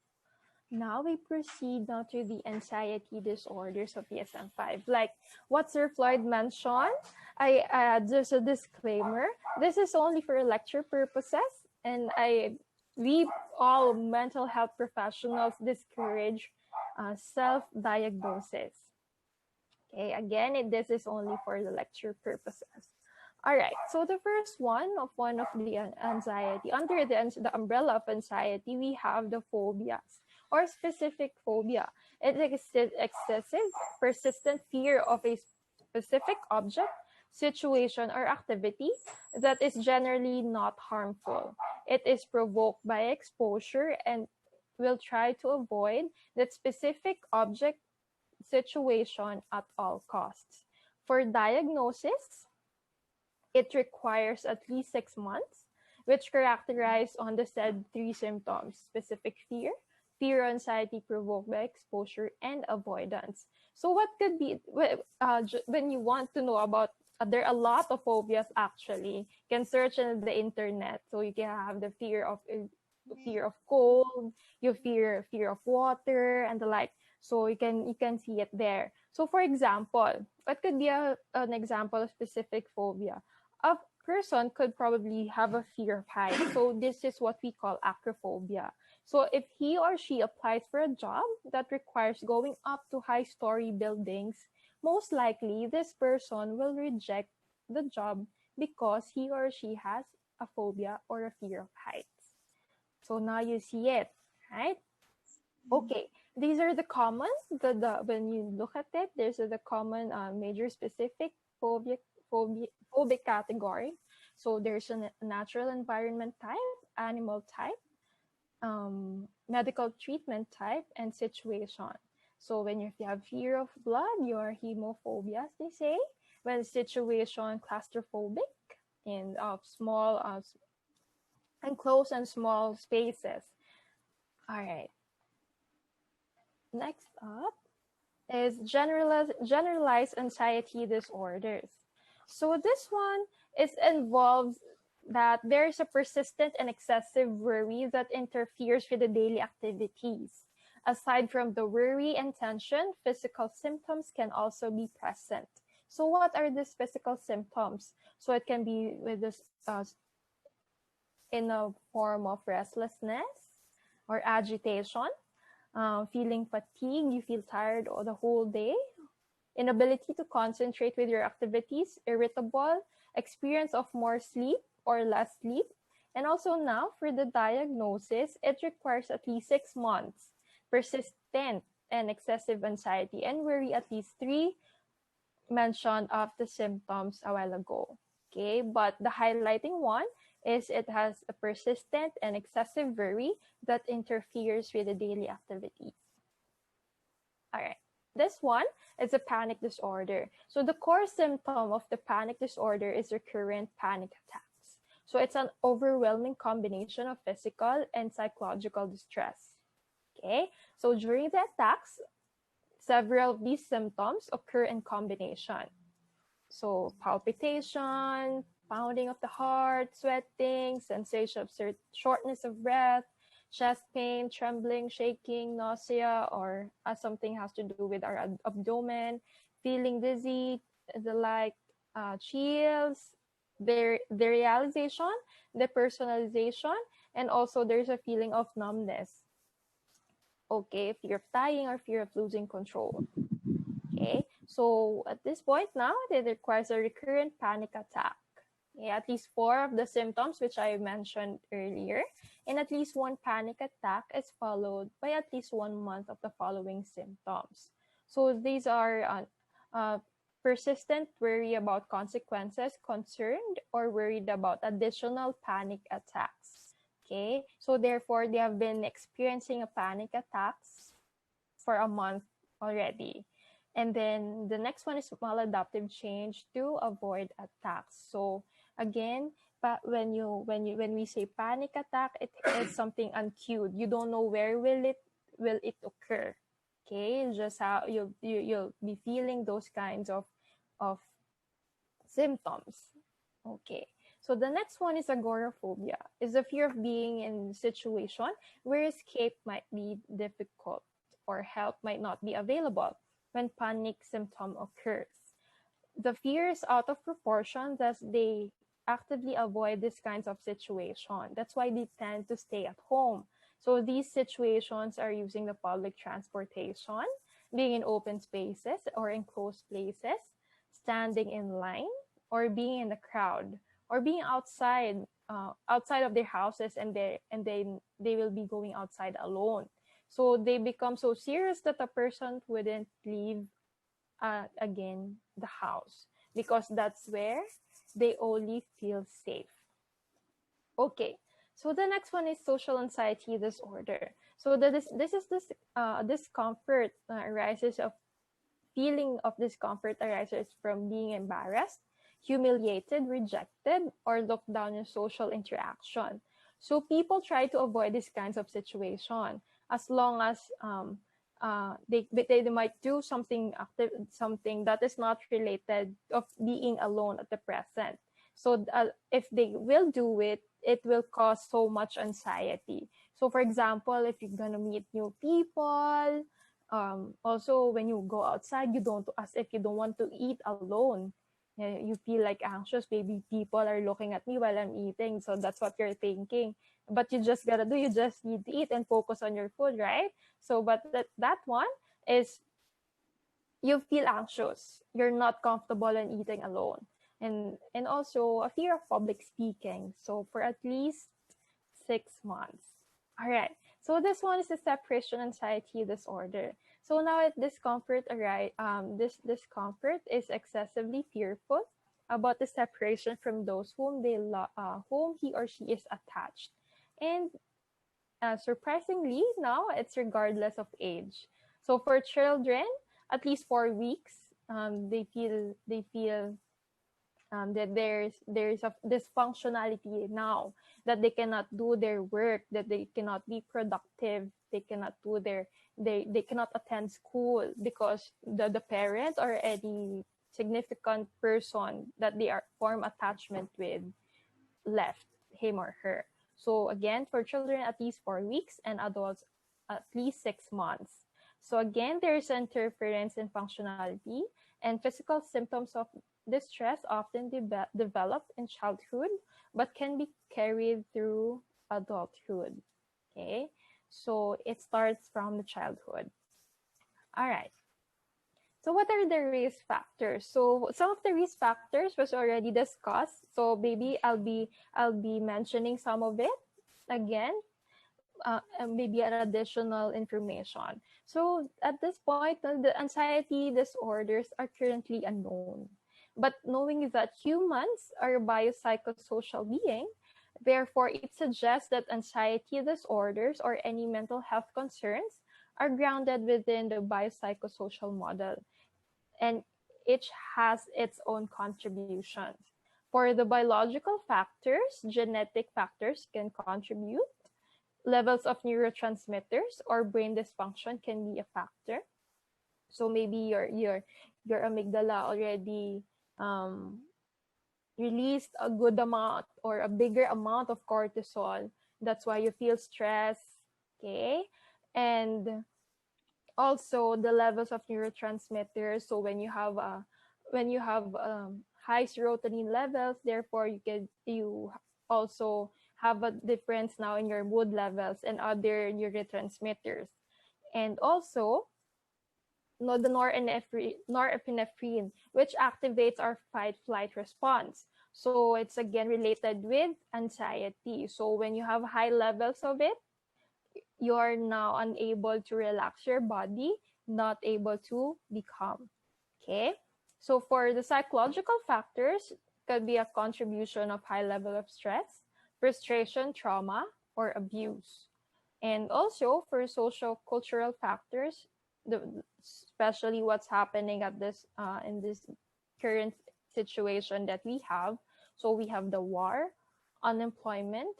Speaker 3: Now we proceed now to the anxiety disorders of DSM-5. Like what Sir Floyd mentioned, there's a disclaimer. This is only for lecture purposes, and we all mental health professionals discourage self-diagnosis. Okay, again, this is only for the lecture purposes. All right, so the first one of the anxiety, under the umbrella of anxiety, we have the phobias or specific phobia. It is excessive, persistent fear of a specific object, situation, or activity that is generally not harmful. It is provoked by exposure and will try to avoid that specific object, situation at all costs. For diagnosis, it requires at least 6 months, which characterize on the said 3 symptoms: specific fear, fear, anxiety provoked by exposure, and avoidance. So what could be, when you want to know about, there are a lot of phobias actually. You can search on the internet. So you can have the fear of cold, you fear of water, and the like. So you can see it there. So for example, what could be an example of specific phobia? A person could probably have a fear of heights. So this is what we call acrophobia. So if he or she applies for a job that requires going up to high-story buildings, most likely this person will reject the job because he or she has a phobia or a fear of heights. So now you see it, right? Okay, these are the common, when you look at it, there's the common major specific phobic category. So there's a natural environment type, animal type, medical treatment type, and situation. So when you have fear of blood, you're hemophobia, as they say. When situation, claustrophobic, in small, enclosed and small spaces. All right. Next up is generalized anxiety disorders. So this one involves that there is a persistent and excessive worry that interferes with the daily activities. Aside from the worry and tension, physical symptoms can also be present. So what are these physical symptoms? So it can be with this in a form of restlessness or agitation, feeling fatigue, you feel tired the whole day, inability to concentrate with your activities, irritable, experience of more sleep or less sleep. And also now for the diagnosis, it requires at least 6 months, persistent and excessive anxiety and worry, at least 3 mentioned of the symptoms a while ago. Okay, but the highlighting one is it has a persistent and excessive worry that interferes with the daily activities. All right. This one is a panic disorder. So the core symptom of the panic disorder is recurrent panic attacks. So it's an overwhelming combination of physical and psychological distress. Okay. So during the attacks, several of these symptoms occur in combination. So palpitation, pounding of the heart, sweating, sensation of shortness of breath, chest pain, trembling, shaking, nausea, or something has to do with our abdomen, feeling dizzy, the like, chills, the realization, the personalization, and also there's a feeling of numbness. Okay, fear of dying or fear of losing control. Okay, so at this point now, it requires a recurrent panic attack. Okay, at least 4 of the symptoms which I mentioned earlier, and at least 1 panic attack is followed by at least 1 month of the following symptoms. So these are persistent worry about consequences, concerned or worried about additional panic attacks. Okay, so therefore they have been experiencing a panic attacks for a month already. And then the next one is maladaptive change to avoid attacks. So again, but when we say panic attack, it is something uncued. You don't know where will it occur. Okay, just how you'll be feeling those kinds of symptoms. Okay. So the next one is agoraphobia. Is the fear of being in a situation where escape might be difficult or help might not be available when panic symptom occurs. The fear is out of proportion, thus they actively avoid these kinds of situation. That's why they tend to stay at home. So these situations are using the public transportation, being in open spaces or enclosed places, standing in line, or being in the crowd, or being outside of their houses, and they will be going outside alone. So they become so serious that a person wouldn't leave again the house, because that's where they only feel safe. Okay, so the next one is social anxiety disorder. So this discomfort arises of feeling of discomfort arises from being embarrassed, humiliated, rejected, or looked down in social interaction. So people try to avoid these kinds of situation as long as they might do something active, something that is not related of being alone at the present. So if they will do it, it will cause so much anxiety. So for example, if you're gonna meet new people, also when you go outside, as if you don't want to eat alone. You feel like anxious, maybe people are looking at me while I'm eating, so that's what you're thinking. But you just need to eat and focus on your food, right? So but that one is, you feel anxious, you're not comfortable in eating alone, and also a fear of public speaking, so for at least 6 months. All right, so this one is the separation anxiety disorder. So now this discomfort is excessively fearful about the separation from those whom whom he or she is attached. And surprisingly, now it's regardless of age. So for children, at least 4 weeks, they feel that there's a dysfunctionality now, that they cannot do their work, that they cannot be productive, they cannot do they cannot attend school because the parent or any significant person that they are form attachment with left him or her. So again, for children, at least 4 weeks, and adults, at least 6 months. So again, there's interference in functionality, and physical symptoms of distress often develop in childhood, but can be carried through adulthood. Okay, so it starts from the childhood. All right. So what are the risk factors? So some of the risk factors was already discussed. So maybe I'll be mentioning some of it again. And maybe an additional information. So at this point, the anxiety disorders are currently unknown. But knowing that humans are biopsychosocial beings, therefore it suggests that anxiety disorders or any mental health concerns are grounded within the biopsychosocial model, and each has its own contributions. For the biological factors, genetic factors can contribute. Levels of neurotransmitters or brain dysfunction can be a factor. So maybe your amygdala already released a good amount or a bigger amount of cortisol. That's why you feel stress. Okay, and also the levels of neurotransmitters. So when you have high serotonin levels, therefore you also have a difference now in your mood levels and other neurotransmitters. And also the norepinephrine, which activates our fight flight response. So it's again related with anxiety. So when you have high levels of it, you are now unable to relax your body, not able to be calm. Okay. So for the psychological factors, could be a contribution of high level of stress, frustration, trauma, or abuse. And also for social cultural factors, especially what's happening at this in this current situation that we have. So we have the war, unemployment,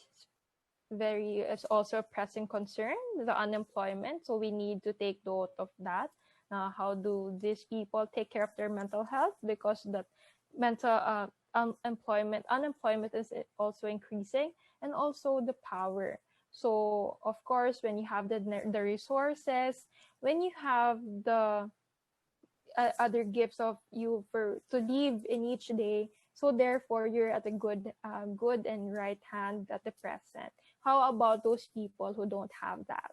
Speaker 3: it's also a pressing concern, the unemployment. So we need to take note of that. How do these people take care of their mental health? Because that mental unemployment is also increasing, and also the power. So of course, when you have the resources, when you have the other gifts of you for to live in each day, so therefore you're at a good and right hand at the present. How about those people who don't have that?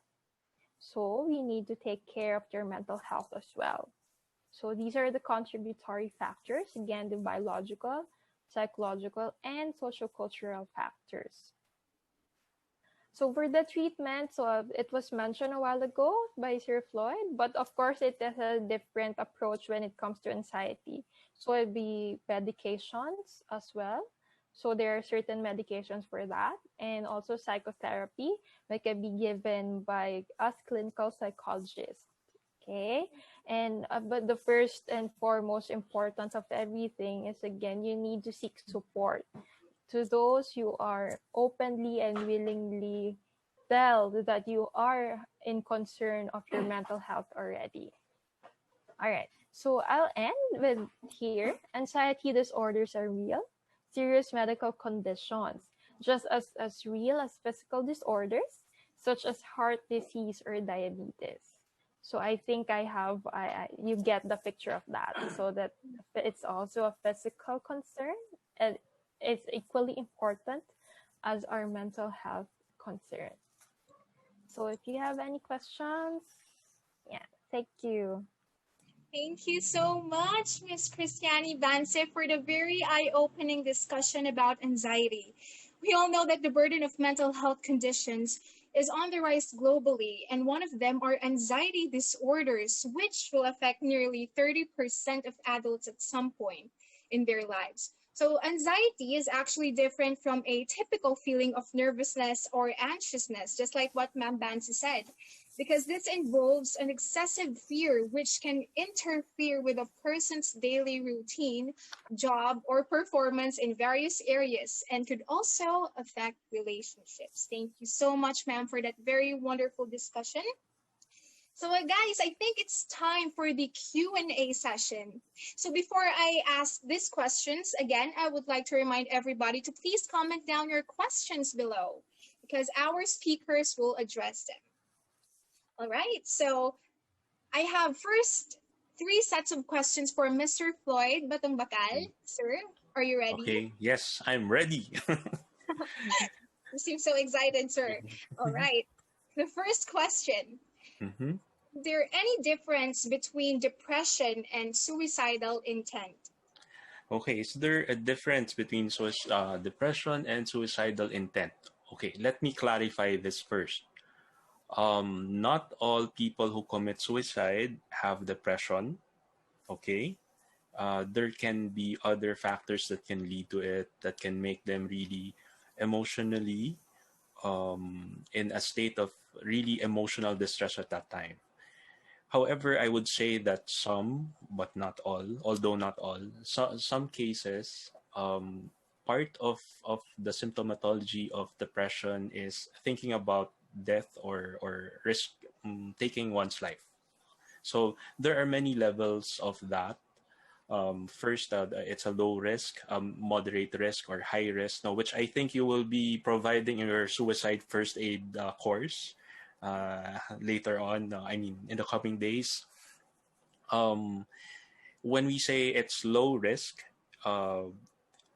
Speaker 3: So we need to take care of their mental health as well. So these are the contributory factors, again, the biological, psychological, and sociocultural factors. So for the treatment, so it was mentioned a while ago by Sir Floyd, but of course it has a different approach when it comes to anxiety. So it'd be medications as well. So there are certain medications for that, and also psychotherapy that can be given by us clinical psychologists. Okay, and but the first and foremost importance of everything is, again, you need to seek support to those who are openly and willingly tell that you are in concern of your mental health already. All right, so I'll end with here. Anxiety disorders are real, serious medical conditions, just as real as physical disorders, such as heart disease or diabetes. So I think you get the picture of that. So that it's also a physical concern, and it's equally important as our mental health concern. So if you have any questions, yeah, thank you.
Speaker 1: Thank you so much, Ms. Kristianni Bance, for the very eye-opening discussion about anxiety. We all know that the burden of mental health conditions is on the rise globally, and one of them are anxiety disorders, which will affect nearly 30% of adults at some point in their lives. So anxiety is actually different from a typical feeling of nervousness or anxiousness, just like what Ma'am Bance said, because this involves an excessive fear which can interfere with a person's daily routine, job, or performance in various areas, and could also affect relationships. Thank you so much, ma'am, for that very wonderful discussion. So guys, I think it's time for the Q&A session. So before I ask these questions, again, I would like to remind everybody to please comment down your questions below, because our speakers will address them. All right, so I have first 3 sets of questions for Mr. Floyd Batongbakal. Sir, are you ready?
Speaker 2: Okay, yes, I'm ready.
Speaker 1: You seem so excited, sir. All right, the first question.
Speaker 2: Mm-hmm.
Speaker 1: Is there any difference between depression and suicidal intent?
Speaker 2: Okay, is there a difference between depression and suicidal intent? Okay, let me clarify this first. Not all people who commit suicide have depression. Okay, there can be other factors that can lead to it, that can make them really emotionally in a state of really emotional distress at that time. However, I would say that some, but not all, although not all, some cases, part of the symptomatology of depression is thinking about death or risk taking one's life. So there are many levels of that. First, it's a low risk, moderate risk, or high risk, now, which I think you will be providing in your suicide first aid course. later on. I mean, in the coming days. Um, when we say it's low risk, uh,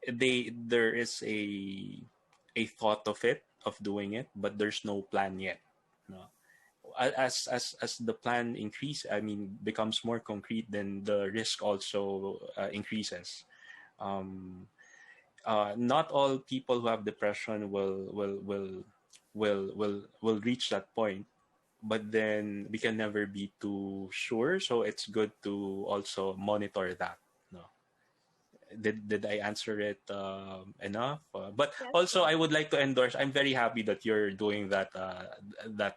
Speaker 2: there is a thought of it of doing it, but there's no plan yet. No. As the plan increase, I mean, becomes more concrete, then the risk also increases. Um, not all people who have depression will reach that point, but then we can never be too sure. So it's good to also monitor that. No, did I answer it enough? But
Speaker 1: Yes.
Speaker 2: also, I would like to endorse. I'm very happy that you're doing that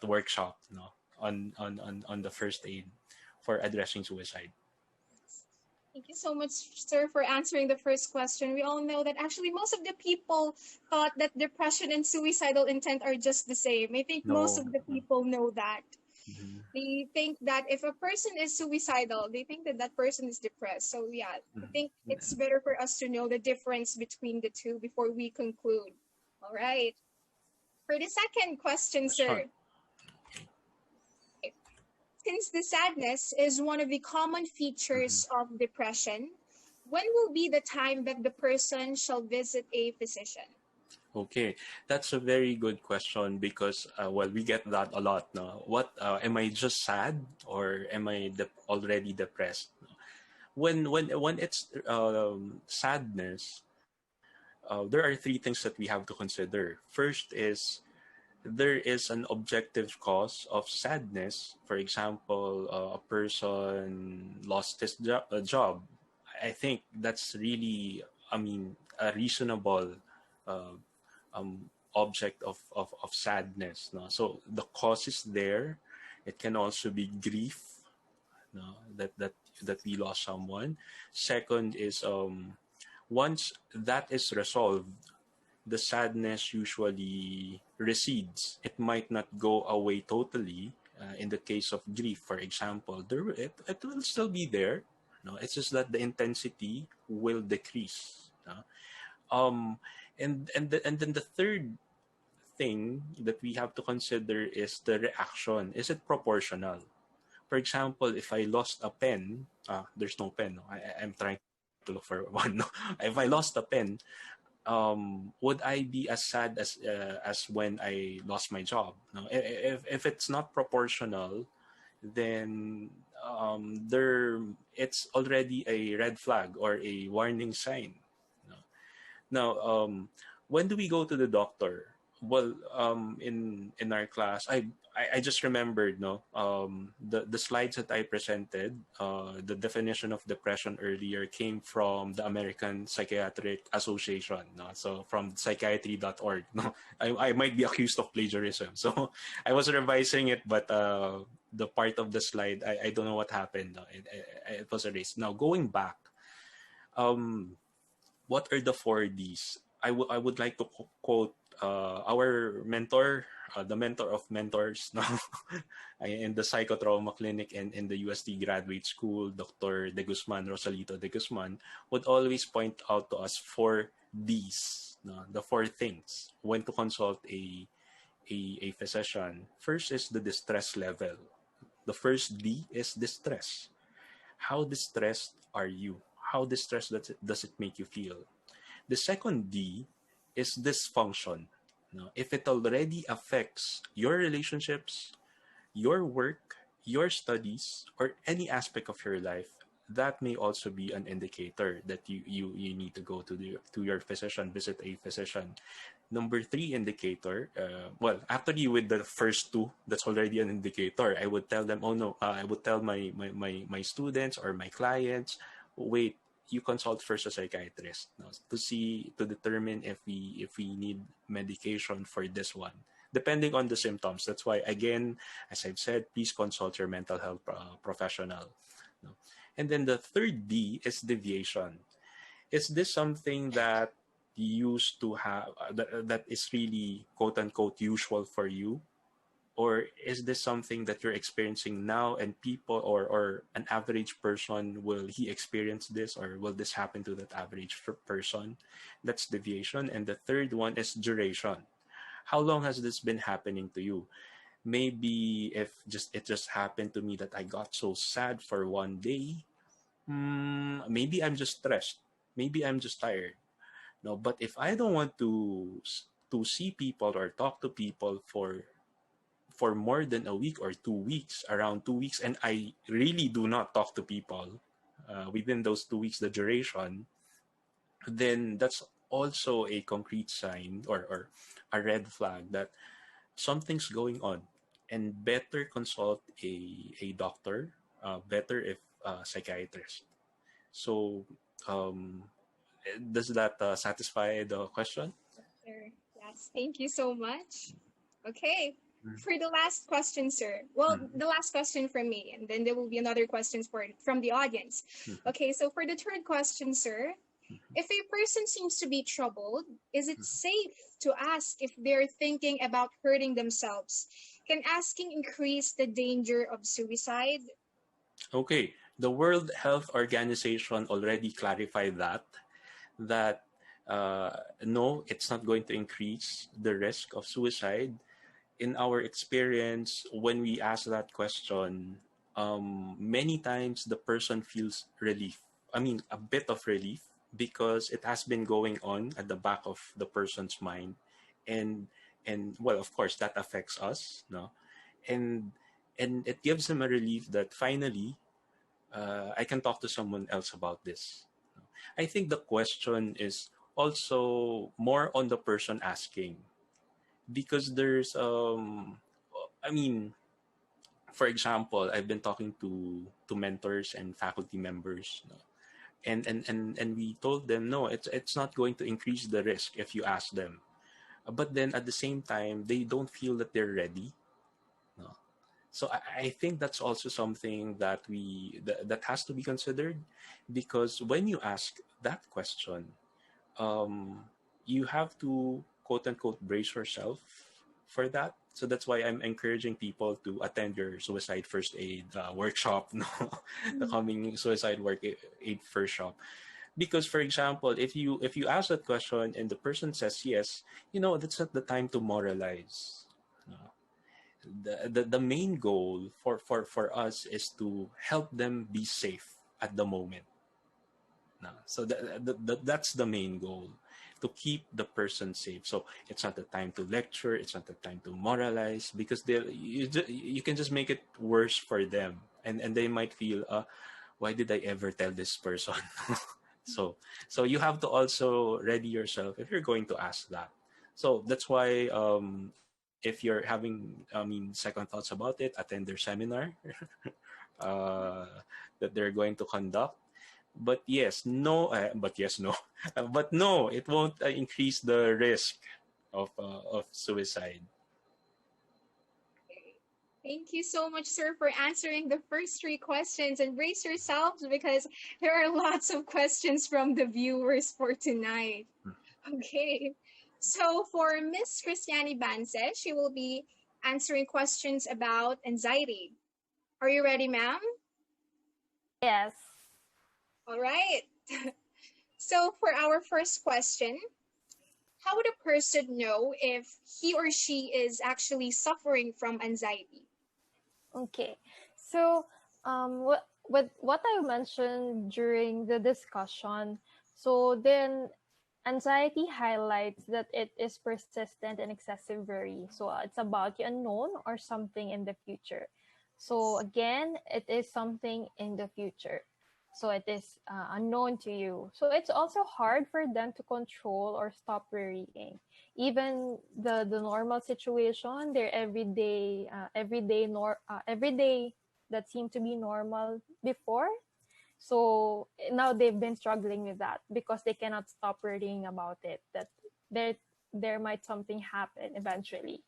Speaker 2: workshop. No, on the first aid for addressing suicide.
Speaker 1: Thank you so much, sir, for answering the first question. We all know that actually most of the people thought that depression and suicidal intent are just the same. I think most
Speaker 2: No.
Speaker 1: of the people know that.
Speaker 2: Mhm.
Speaker 1: They think that if a person is suicidal, they think that that person is depressed. So yeah, I think it's
Speaker 2: Mhm.
Speaker 1: better for us to know the difference between the two before we conclude. All right. For the second question,
Speaker 2: Question.
Speaker 1: sir, since the sadness is one of the common
Speaker 2: Mhm.
Speaker 1: features of depression, when will be the time that the person shall visit a physician?
Speaker 2: Okay, that's a very good question because well, we get that a lot. No, what am I just sad or am I already depressed? When it's sadness, there are three things that we have to consider. First is there is an objective cause of sadness. For example, a person lost his job. I think that's really, I mean, a reasonable uh, object of sadness. No? So the cause is there. It can also be grief, no? that we lost someone. Second is once that is resolved, the sadness usually recedes. It might not go away totally. In the case of grief, for example, it will still be there. No, it's just that the intensity will decrease. No? Um, and then the third thing that we have to consider is the reaction. Is it proportional? For example, if I lost a pen, there's no pen. No? I'm trying to look for one. No? If I lost a pen, would I be as sad as when I lost my job? No, if it's not proportional, then there it's already a red flag or a warning sign. No? Now, when do we go to the doctor? Well, in our class, I just remembered, no, the slides that I presented, the definition of depression earlier came from the American Psychiatric Association, no, so from psychiatry.org. No, I might be accused of plagiarism, so I was revising it, but the part of the slide, I don't know what happened. No, it was erased. Now going back, um what are the four Ds? I would like to quote our mentor, the mentor of mentors, no? In the psychotrauma clinic and in the UST graduate school, Dr. De Guzman, Rosalito De Guzman, would always point out to us four Ds, no? The four things when to consult a physician. First is the distress level. The first D is distress. How distressed are you? How distressed does it make you feel? The second D is dysfunction. No? If it already affects your relationships, your work, your studies, or any aspect of your life, that may also be an indicator that you need to go to your physician, visit a physician. Number three indicator, well, actually with the first two, that's already an indicator. I would tell them, oh no, I would tell my students or my clients, wait, you consult first a psychiatrist, no, to determine if we need medication for this one, depending on the symptoms. That's why, again, as I've said, please consult your mental health professional. No? And then the third D is deviation. Is this something that you used to have that is really quote unquote usual for you, or is this something that you're experiencing now and people or an average person, will he experience this or will this happen to that average person? That's deviation. And the third one is duration. How long has this been happening to you? Maybe if it just happened to me that I got so sad for one day, maybe I'm just stressed. Maybe I'm just tired. No, but if I don't want to see people or talk to people for more than a week or 2 weeks, around 2 weeks, and I really do not talk to people within those 2 weeks, the duration, then that's also a concrete sign or a red flag that something's going on, and better consult a doctor, better if psychiatrist. So, um, does that satisfy the question?
Speaker 1: Sure. Yes, thank you so much. Okay,
Speaker 2: Mm.
Speaker 1: for the last question, sir. Well,
Speaker 2: Mm.
Speaker 1: the last question from me, and then there will be another questions from the audience.
Speaker 2: Mhm.
Speaker 1: Okay, so for the third question, sir, if a person seems to be troubled, is it safe to ask if they're thinking about hurting themselves? Can asking increase the danger of suicide?
Speaker 2: Okay, the World Health Organization already clarified that no, it's not going to increase the risk of suicide. In our experience, when we ask that question, many times the person feels relief. I mean, a bit of relief because it has been going on at the back of the person's mind, and well, of course, that affects us, no, and it gives them a relief that finally I can talk to someone else about this. I think the question is also more on the person asking, because there's I mean, for example, I've been talking to mentors and faculty members, no? And we told them no, it's not going to increase the risk if you ask them. But then at the same time, they don't feel that they're ready, no? So I think that's also something that has to be considered, because when you ask that question, um, you have to quote unquote brace yourself for that. So that's why I'm encouraging people to attend your suicide first aid workshop, no? The coming suicide aid first shop. Because, for example, if you ask that question and the person says yes, that's not the time to moralize. No? The main goal for us is to help them be safe at the moment. No. So that's the main goal, to keep the person safe. So it's not the time to lecture, it's not the time to moralize, because you can just make it worse for them, and they might feel, why did I ever tell this person? so so you have to also ready yourself if you're going to ask that. So that's why, if you're having, second thoughts about it, attend their seminar uh, that they're going to conduct. But yes, no, but yes, no, but no, it won't increase the risk of suicide.
Speaker 1: Thank you so much, sir, for answering the first three questions. And brace yourselves because there are lots of questions from the viewers for tonight. Okay. So for Miss Kristianni Bance, she will be answering questions about anxiety. Are you ready, ma'am?
Speaker 3: Yes.
Speaker 1: All right. So for our first question, how would a person know if he or she is actually suffering from anxiety?
Speaker 3: Okay. So, what I mentioned during the discussion, so then anxiety highlights that it is persistent and excessive worry. So it's about the unknown or something in the future. So again, it is something in the future. So it is unknown to you. So it's also hard for them to control or stop worrying. Even the normal situation, their everyday that seemed to be normal before, so now they've been struggling with that because they cannot stop worrying about it, that there might something happen eventually.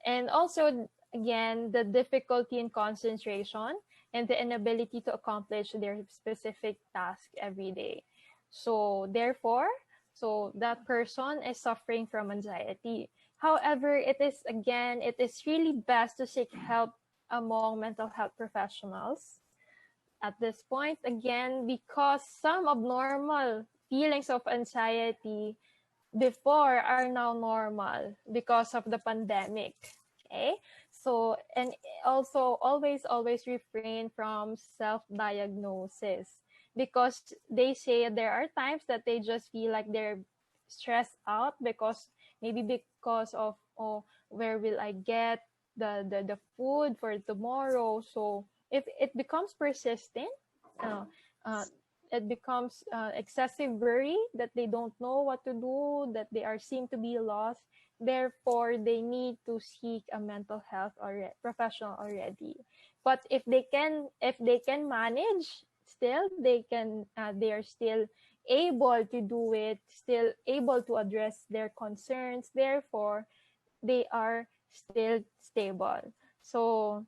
Speaker 3: And also, again, the difficulty in concentration and the inability to accomplish their specific task every day. So therefore, so that person is suffering from anxiety. However, it is really best to seek help among mental health professionals at this point, again, because some abnormal feelings of anxiety before are now normal because of the pandemic. Okay, So, and also always refrain from self-diagnosis, because they say there are times that they just feel like they're stressed out because maybe because of, oh, where will I get the food for tomorrow? So if it becomes persistent, uh, uh, it becomes excessive worry that they don't know what to do, that they are seem to be lost. Therefore, they need to seek a mental health or professional already. But if they can manage, still they are still able to do it, still able to address their concerns. Therefore, they are still stable. So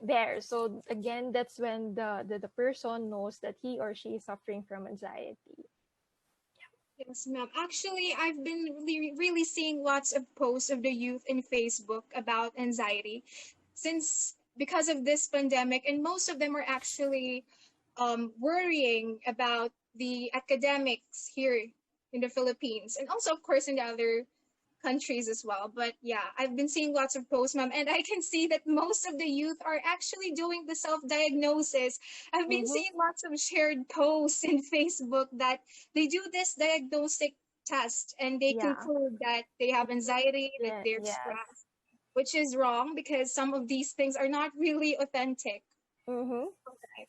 Speaker 3: there. So again, that's when the person knows that he or she is suffering from anxiety.
Speaker 1: Yes, ma'am. Actually, I've been really seeing lots of posts of the youth in Facebook about anxiety since because of this pandemic, and most of them are actually worrying about the academics here in the Philippines, and also, of course, in the other countries as well. But yeah, I've been seeing lots of posts, ma'am, and I can see that most of the youth are actually doing the self-diagnosis. I've been
Speaker 3: Mm-hmm.
Speaker 1: seeing lots of shared posts in Facebook that they do this diagnostic test and they
Speaker 3: Yeah.
Speaker 1: conclude that they have anxiety, that
Speaker 3: Yeah.
Speaker 1: they're
Speaker 3: Yes.
Speaker 1: stressed, which is wrong because some of these things are not really authentic.
Speaker 3: Mm-hmm.
Speaker 1: Okay.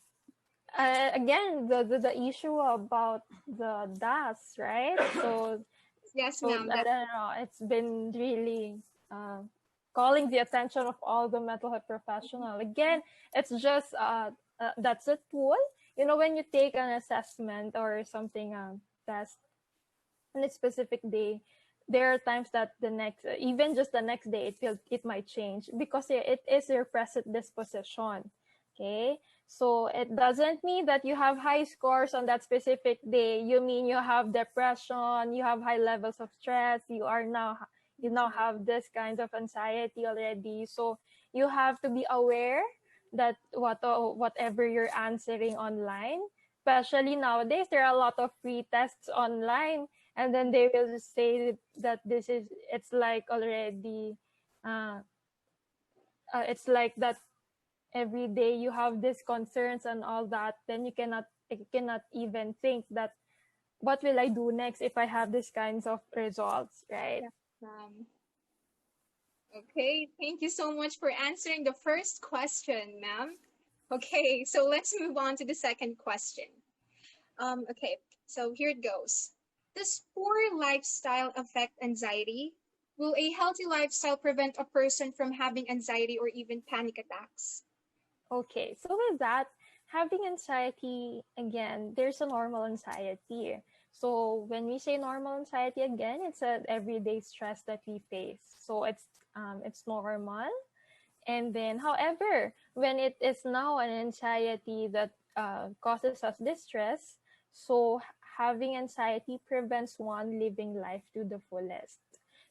Speaker 3: Again, the issue about the DAS, right? So
Speaker 1: Yes,
Speaker 3: so
Speaker 1: ma'am.
Speaker 3: I don't know. It's been really uh, calling the attention of all the mental health professional. Again, it's just that's a tool. You know, when you take an assessment or something test on a specific day, there are times that the next, even just the next day, it might change because it is your present disposition. Okay, so it doesn't mean that you have high scores on that specific day. You mean you have depression, you have high levels of stress, you now have this kind of anxiety already. So you have to be aware that whatever you're answering online, especially nowadays, there are a lot of free tests online, and then they will just say that it's like already uh, it's like that every day you have these concerns and all that, then you cannot even think that what will I do next if I have these kinds of results, right?
Speaker 1: Yes, ma'am. Okay, thank you so much for answering the first question, ma'am. Okay, so let's move on to the second question. Okay, so here it goes. Does poor lifestyle affect anxiety? Will a healthy lifestyle prevent a person from having anxiety or even panic attacks?
Speaker 3: Okay, so with that, having anxiety, again, there's a normal anxiety. So when we say normal anxiety, again, it's an everyday stress that we face. So it's normal. And then, however, when it is now an anxiety that causes us distress, so having anxiety prevents one living life to the fullest.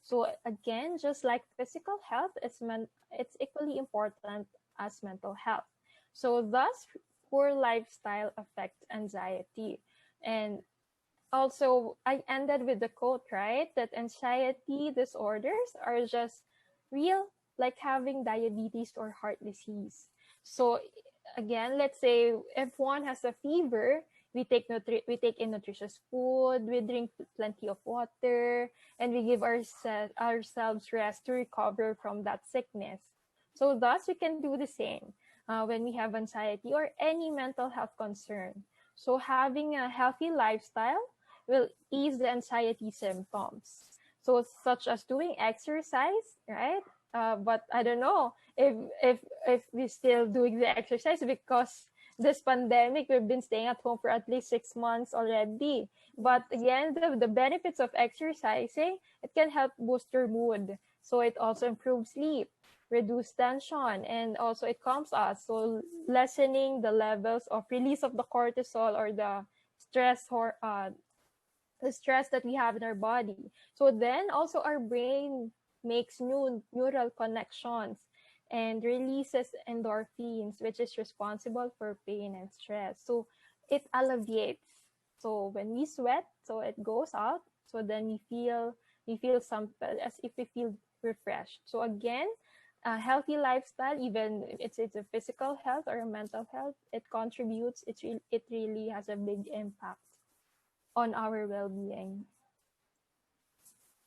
Speaker 3: So again, just like physical health, it's equally important as mental health. So thus, poor lifestyle affects anxiety. And also, I ended with the quote, right? That anxiety disorders are just real, like having diabetes or heart disease. So, again, let's say if one has a fever, we take in nutritious food, we drink plenty of water, and we give ourselves rest to recover from that sickness. So, thus, we can do the same when we have anxiety or any mental health concern. So, having a healthy lifestyle will ease the anxiety symptoms. So, such as doing exercise, right? But I don't know if we're still doing the exercise because this pandemic, we've been staying at home for at least 6 months already. But again, the benefits of exercising, it can help boost your mood. So it also improves sleep, reduce tension, and also it calms us. So lessening the levels of release of the cortisol or the stress that we have in our body. So then also our brain makes new neural connections and releases endorphins, which is responsible for pain and stress. So it alleviates. So when we sweat, so it goes out. So then we feel some as if we feel refreshed. So again, a healthy lifestyle, even if it's a physical health or a mental health, it contributes. It really has a big impact on our well-being.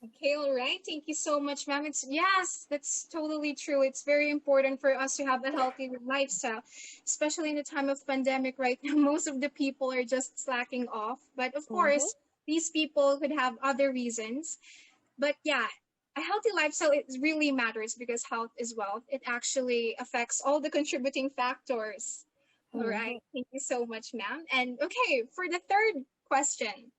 Speaker 1: Okay, all right. Thank you so much, ma'am. Yes, that's totally true. It's very important for us to have a healthy lifestyle, especially in the time of pandemic right now. Most of the people are just slacking off. But of
Speaker 3: Mm-hmm.
Speaker 1: course, these people could have other reasons. But yeah, a healthy lifestyle it really matters because health is wealth. It actually affects all the contributing factors. All
Speaker 3: Mm-hmm.
Speaker 1: right. Thank you so much, ma'am. And okay, for the third question.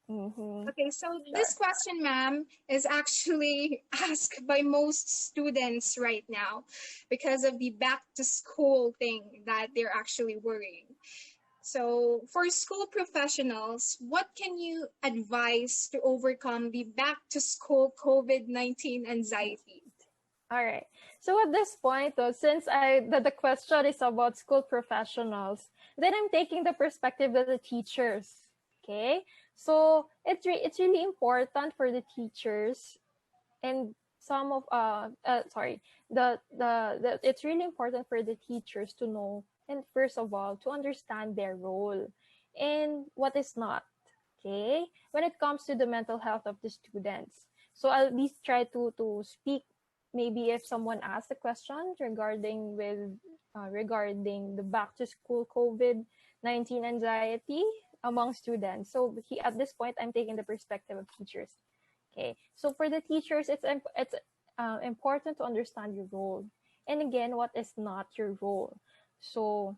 Speaker 3: Mm-hmm.
Speaker 1: Okay, so
Speaker 3: Sure.
Speaker 1: this question, ma'am, is actually asked by most students right now because of the back to school thing that they're actually worrying. So, for school professionals, what can you advise to overcome the back to school COVID-19 anxiety?
Speaker 3: All right. So at this point, though, since the question is about school professionals, then I'm taking the perspective of the teachers. Okay. So it's really important for the teachers and some of sorry the it's really important for the teachers to know, and first of all to understand their role and what is not, okay, when it comes to the mental health of the students. So I'll at least try to speak, maybe if someone asks a question regarding the back to school COVID-19 anxiety among students. So at this point I'm taking the perspective of teachers. Okay, so for the teachers, it's important to understand your role, and again, what is not your role. So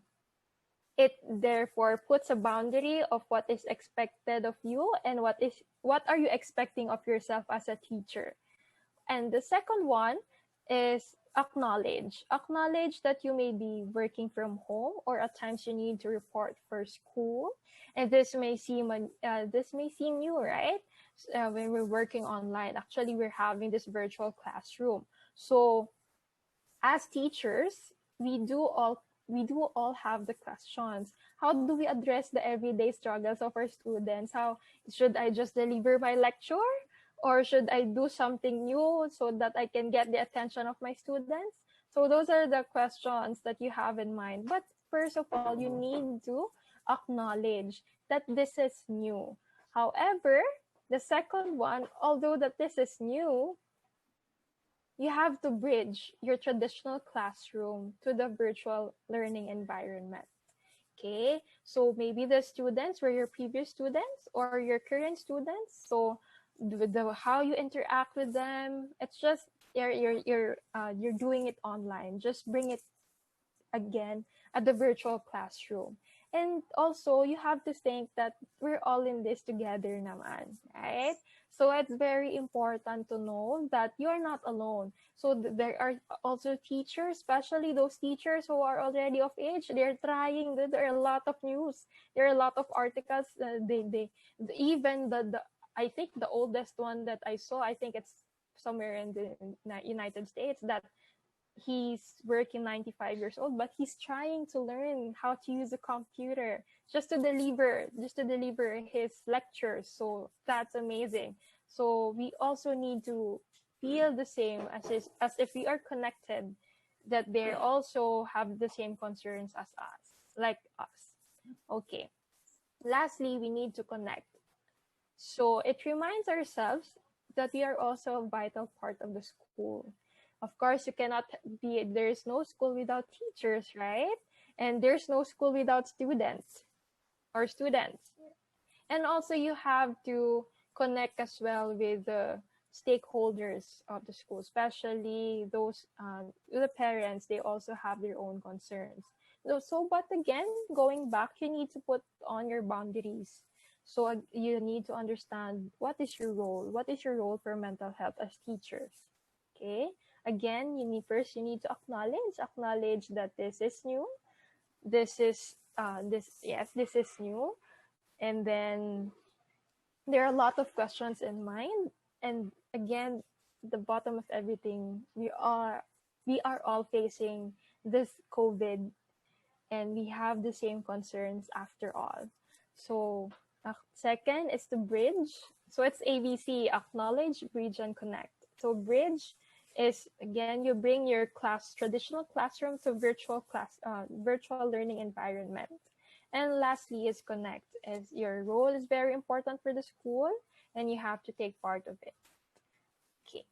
Speaker 3: it therefore puts a boundary of what is expected of you and what are you expecting of yourself as a teacher. And the second one is acknowledge that you may be working from home, or at times you need to report for school, and this may seem new, right? When we're working online, actually we're having this virtual classroom. So as teachers, we do all have the questions. How do we address the everyday struggles of our students? How should I just deliver my lecture, or should I do something new so that I can get the attention of my students? So those are the questions that you have in mind. But first of all, you need to acknowledge that this is new. However, the second one, although that this is new, you have to bridge your traditional classroom to the virtual learning environment. Okay, so maybe the students were your previous students or your current students. So how you interact with them, it's just you're doing it online. Just bring it again at the virtual classroom. And also, you have to think that we're all in this together naman, right? So it's very important to know that you're not alone. So there are also teachers, especially those teachers who are already of age. They're trying. There are a lot of news. There are a lot of articles. They even the I think the oldest one that I saw, I think it's somewhere in the United States, that he's working 95 years old, but he's trying to learn how to use a computer just to deliver his lectures. So that's amazing. So we also need to feel the same as if we are connected, that they also have the same concerns as us, like us. Okay, lastly, we need to connect. So it reminds ourselves that we are also a vital part of the school. Of course, there's no school without teachers, right? And there's no school without students. And also you have to connect as well with the stakeholders of the school, especially the parents. They also have their own concerns. But again, going back, you need to put on your boundaries. So you need to understand what is your role. What is your role for mental health as teachers? Okay. Again, you need to acknowledge that this is new. This is new. And then there are a lot of questions in mind. And again, the bottom of everything, we are all facing this COVID, and we have the same concerns after all. So second is to bridge. So it's ABC: acknowledge, bridge, and connect. So bridge is again you bring your traditional classroom to virtual learning environment. And lastly is connect, as your role is very important for the school and you have to take part of it. Okay.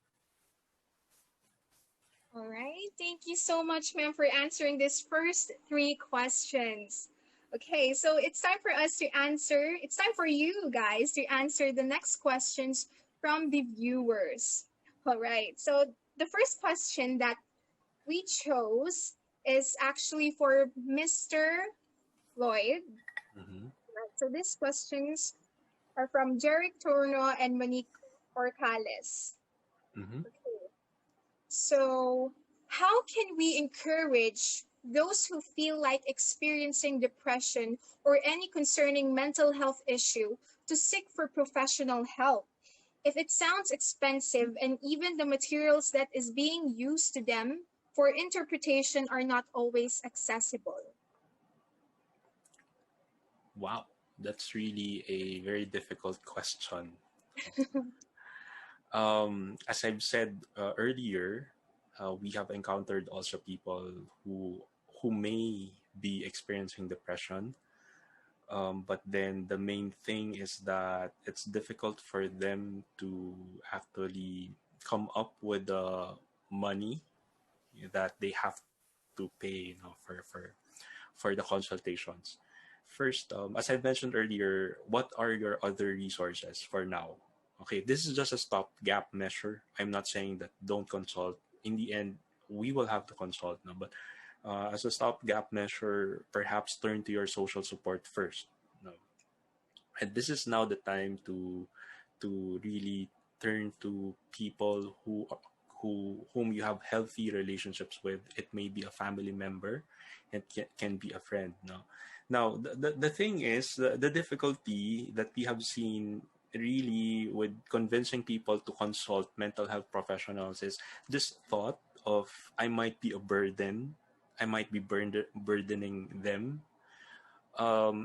Speaker 1: All right. Thank you so much, ma'am, for answering these first three questions. Okay, so it's time for us to answer. It's time for you guys to answer the next questions from the viewers. All right. So the first question that we chose is actually for Mr. Floyd.
Speaker 2: Mm-hmm.
Speaker 1: Right. So these questions are from Jeric Torno and Monique Orcales.
Speaker 2: Mm-hmm.
Speaker 1: So, how can we encourage those who feel like experiencing depression or any concerning mental health issue to seek for professional help? If it sounds expensive and even the materials that is being used to them for interpretation are not always accessible.
Speaker 2: Wow, that's really a very difficult question. As I've said earlier, we have encountered also people who may be experiencing depression, but then the main thing is that it's difficult for them to actually come up with the money that they have to pay, for the consultations. First, as I mentioned earlier, what are your other resources for now? Okay, this is just a stopgap measure. I'm not saying that don't consult. In the end, we will have to consult now, but as a stopgap measure, perhaps turn to your social support first. No. And this is now the time to really turn to people whom you have healthy relationships with. It may be a family member, it can be a friend. No, now the thing is the difficulty that we have seen really with convincing people to consult mental health professionals is this thought of I might be a burden, I might be burdening them.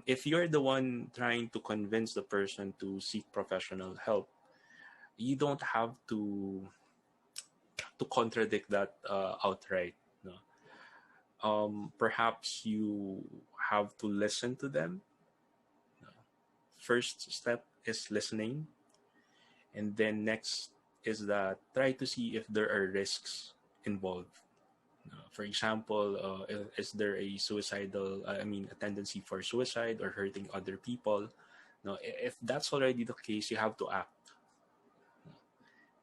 Speaker 2: If you're the one trying to convince the person to seek professional help, you don't have to contradict that outright. No? Perhaps you have to listen to them. No? First step is listening, and then next is that try to see if there are risks involved. For example, is there a a tendency for suicide or hurting other people? No, if that's already the case, you have to act.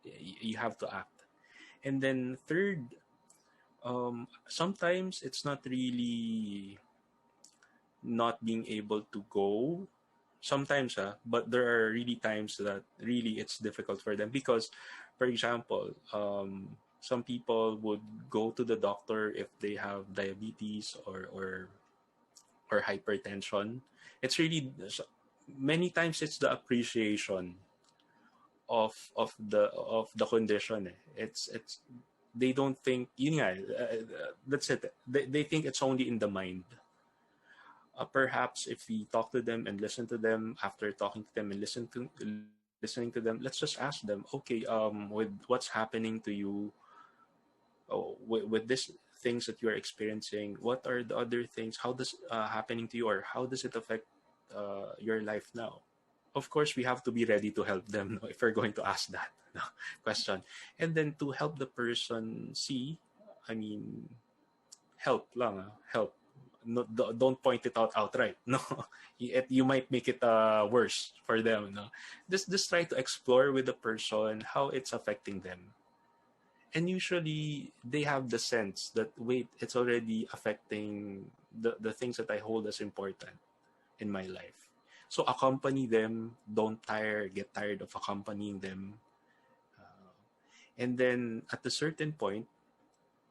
Speaker 2: You have to act. And then third, sometimes it's not really not being able to go. Sometimes, but there are really times that really it's difficult for them because, for example, some people would go to the doctor if they have diabetes or hypertension. It's really many times it's the appreciation of the condition. It's they don't think yun nga, that's it. They think it's only in the mind. Perhaps if we talk to them and listen to them, after talking to them and listening to them, let's just ask them, okay, with what's happening to you, with this things that you're experiencing, what are the other things? How does happening to you, or how does it affect your life now? Of course, we have to be ready to help them, no, if we're going to ask that, no, question, and then to help the person see. I mean, help lang, help. No, don't point it out outright. No, you might make it worse for them. No, just try to explore with the person how it's affecting them, and usually they have the sense that wait, it's already affecting the things that I hold as important in my life. So accompany them. Don't get tired of accompanying them. Uh, and then at a certain point,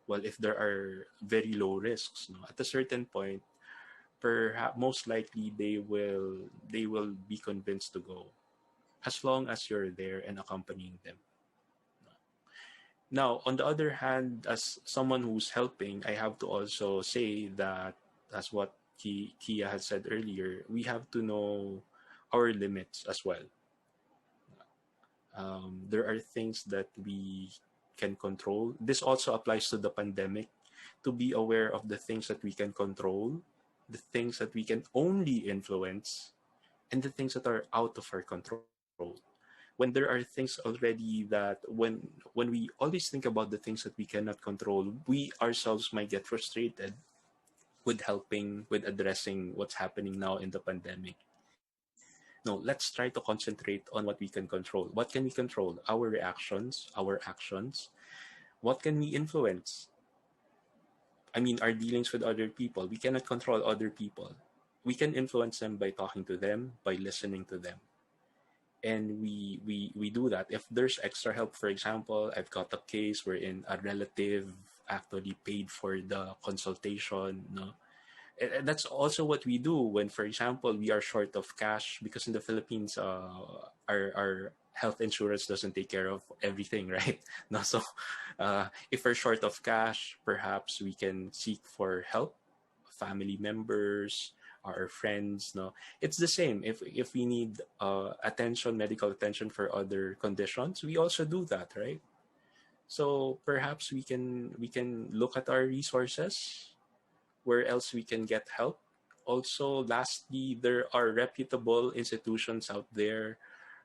Speaker 2: well, if there are very low risks, no, at a certain point, perhaps most likely they will be convinced to go, as long as you're there and accompanying them. Now, on the other hand, as someone who's helping, I have to also say that, as what Kia had said earlier, we have to know our limits as well. There are things that we can control. This also applies to the pandemic, to be aware of the things that we can control, the things that we can only influence, and the things that are out of our control. When there are things already that when we always think about the things that we cannot control, we ourselves might get frustrated with helping, with addressing what's happening now in the pandemic. No, let's try to concentrate on what we can control. What can we control? Our reactions, our actions. What can we influence? I mean, our dealings with other people. We cannot control other people. We can influence them by talking to them, by listening to them. And we do that. If there's extra help, for example, I've got a case wherein a relative actually paid for the consultation, no? And that's also what we do when, for example, we are short of cash, because in the Philippines, our health insurance doesn't take care of everything, right? No, so if we're short of cash, perhaps we can seek for help, family members, our friends. No, it's the same. If we need attention, medical attention for other conditions, we also do that, right? So perhaps we can look at our resources, where else we can get help. Also, lastly, there are reputable institutions out there.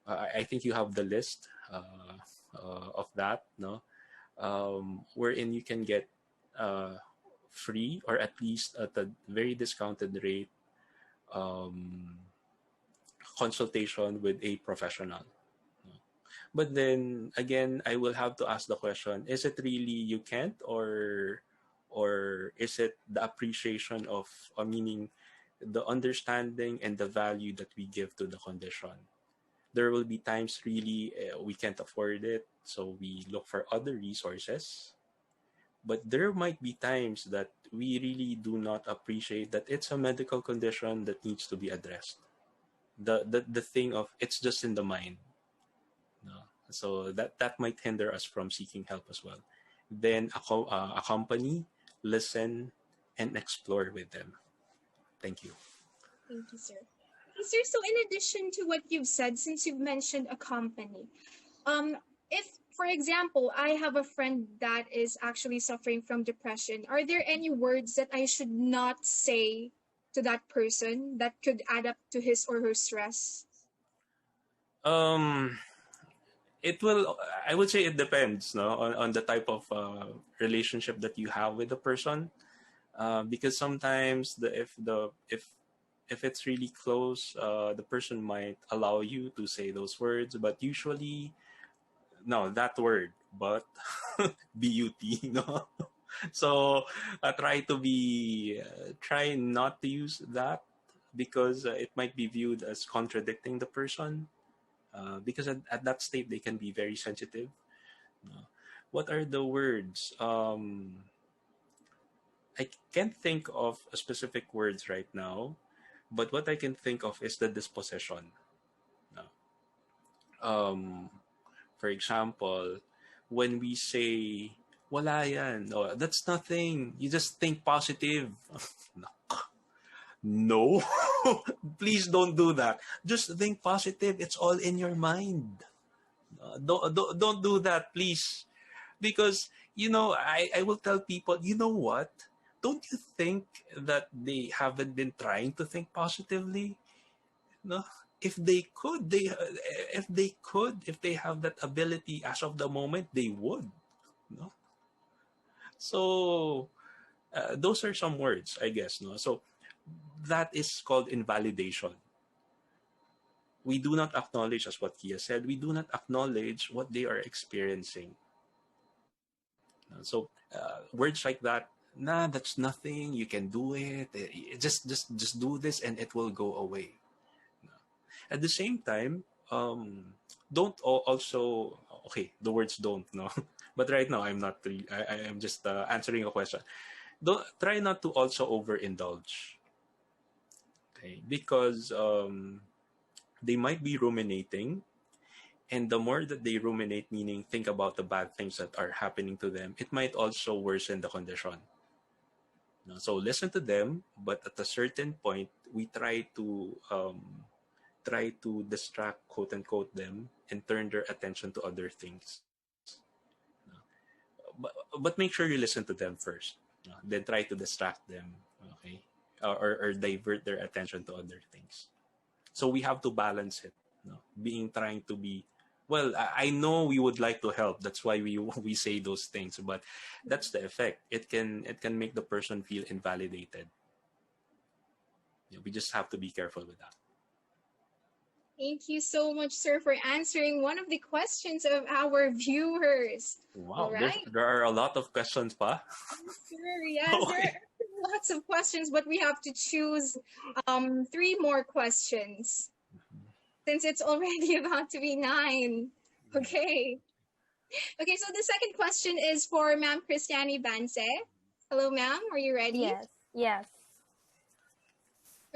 Speaker 2: I think you have the list of that, no? Wherein you can get free, or at least at a very discounted rate, um, consultation with a professional. But then again, I will have to ask the question: is it really you can't, or is it the appreciation of, meaning, the understanding and the value that we give to the condition? There will be times really we can't afford it, so we look for other resources. But there might be times that we really do not appreciate that it's a medical condition that needs to be addressed. The thing of it's just in the mind. No? So that might hinder us from seeking help as well. Then accompany, listen, and explore with them. Thank you.
Speaker 1: Thank you, sir. Okay, sir, so in addition to what you've said, since you've mentioned a company, if, for example, I have a friend that is actually suffering from depression, are there any words that I should not say to that person that could add up to his or her stress?
Speaker 2: Um, it will. I would say it depends, no, on the type of relationship that you have with the person, because sometimes if it's really close, the person might allow you to say those words, but usually no, that word, but but, no. So try not to use that, because it might be viewed as contradicting the person, because at that state they can be very sensitive. What are the words? I can't think of specific words right now, but what I can think of is the disposition. No. Um, for example, when we say, wala yan, oh, that's nothing, you just think positive. No. No, please don't do that. Just think positive. It's all in your mind. Don't do that, please. Because, I will tell people, you know what? Don't you think that they haven't been trying to think positively? No? If they have that ability as of the moment, they would. No? So, those are some words, I guess. No? So, that is called invalidation. We do not acknowledge, as what Kia said, we do not acknowledge what they are experiencing. So words like that, nah, that's nothing. You can do it. Just do this, and it will go away. At the same time, don't also okay. The words don't, no, but right now I'm not. I am just answering a question. Don't try not to also overindulge. Okay, because they might be ruminating, and the more that they ruminate, meaning think about the bad things that are happening to them, it might also worsen the condition. So listen to them, but at a certain point, we try to distract, quote unquote, them, and turn their attention to other things. but make sure you listen to them first. Then try to distract them, okay, or divert their attention to other things. So we have to balance it. Being trying to be well. I know we would like to help. That's why we say those things. But that's the effect. It can make the person feel invalidated. We just have to be careful with that.
Speaker 1: Thank you so much, sir, for answering one of the questions of our viewers.
Speaker 2: Wow,
Speaker 1: All right.
Speaker 2: there are a lot of questions, pa.
Speaker 1: Sure, yes, there are lots of questions, but we have to choose 3 more questions since it's already about to be 9. Okay. Okay, so the second question is for Ma'am Kristianni Bance. Hello, ma'am. Are you ready?
Speaker 3: Yes.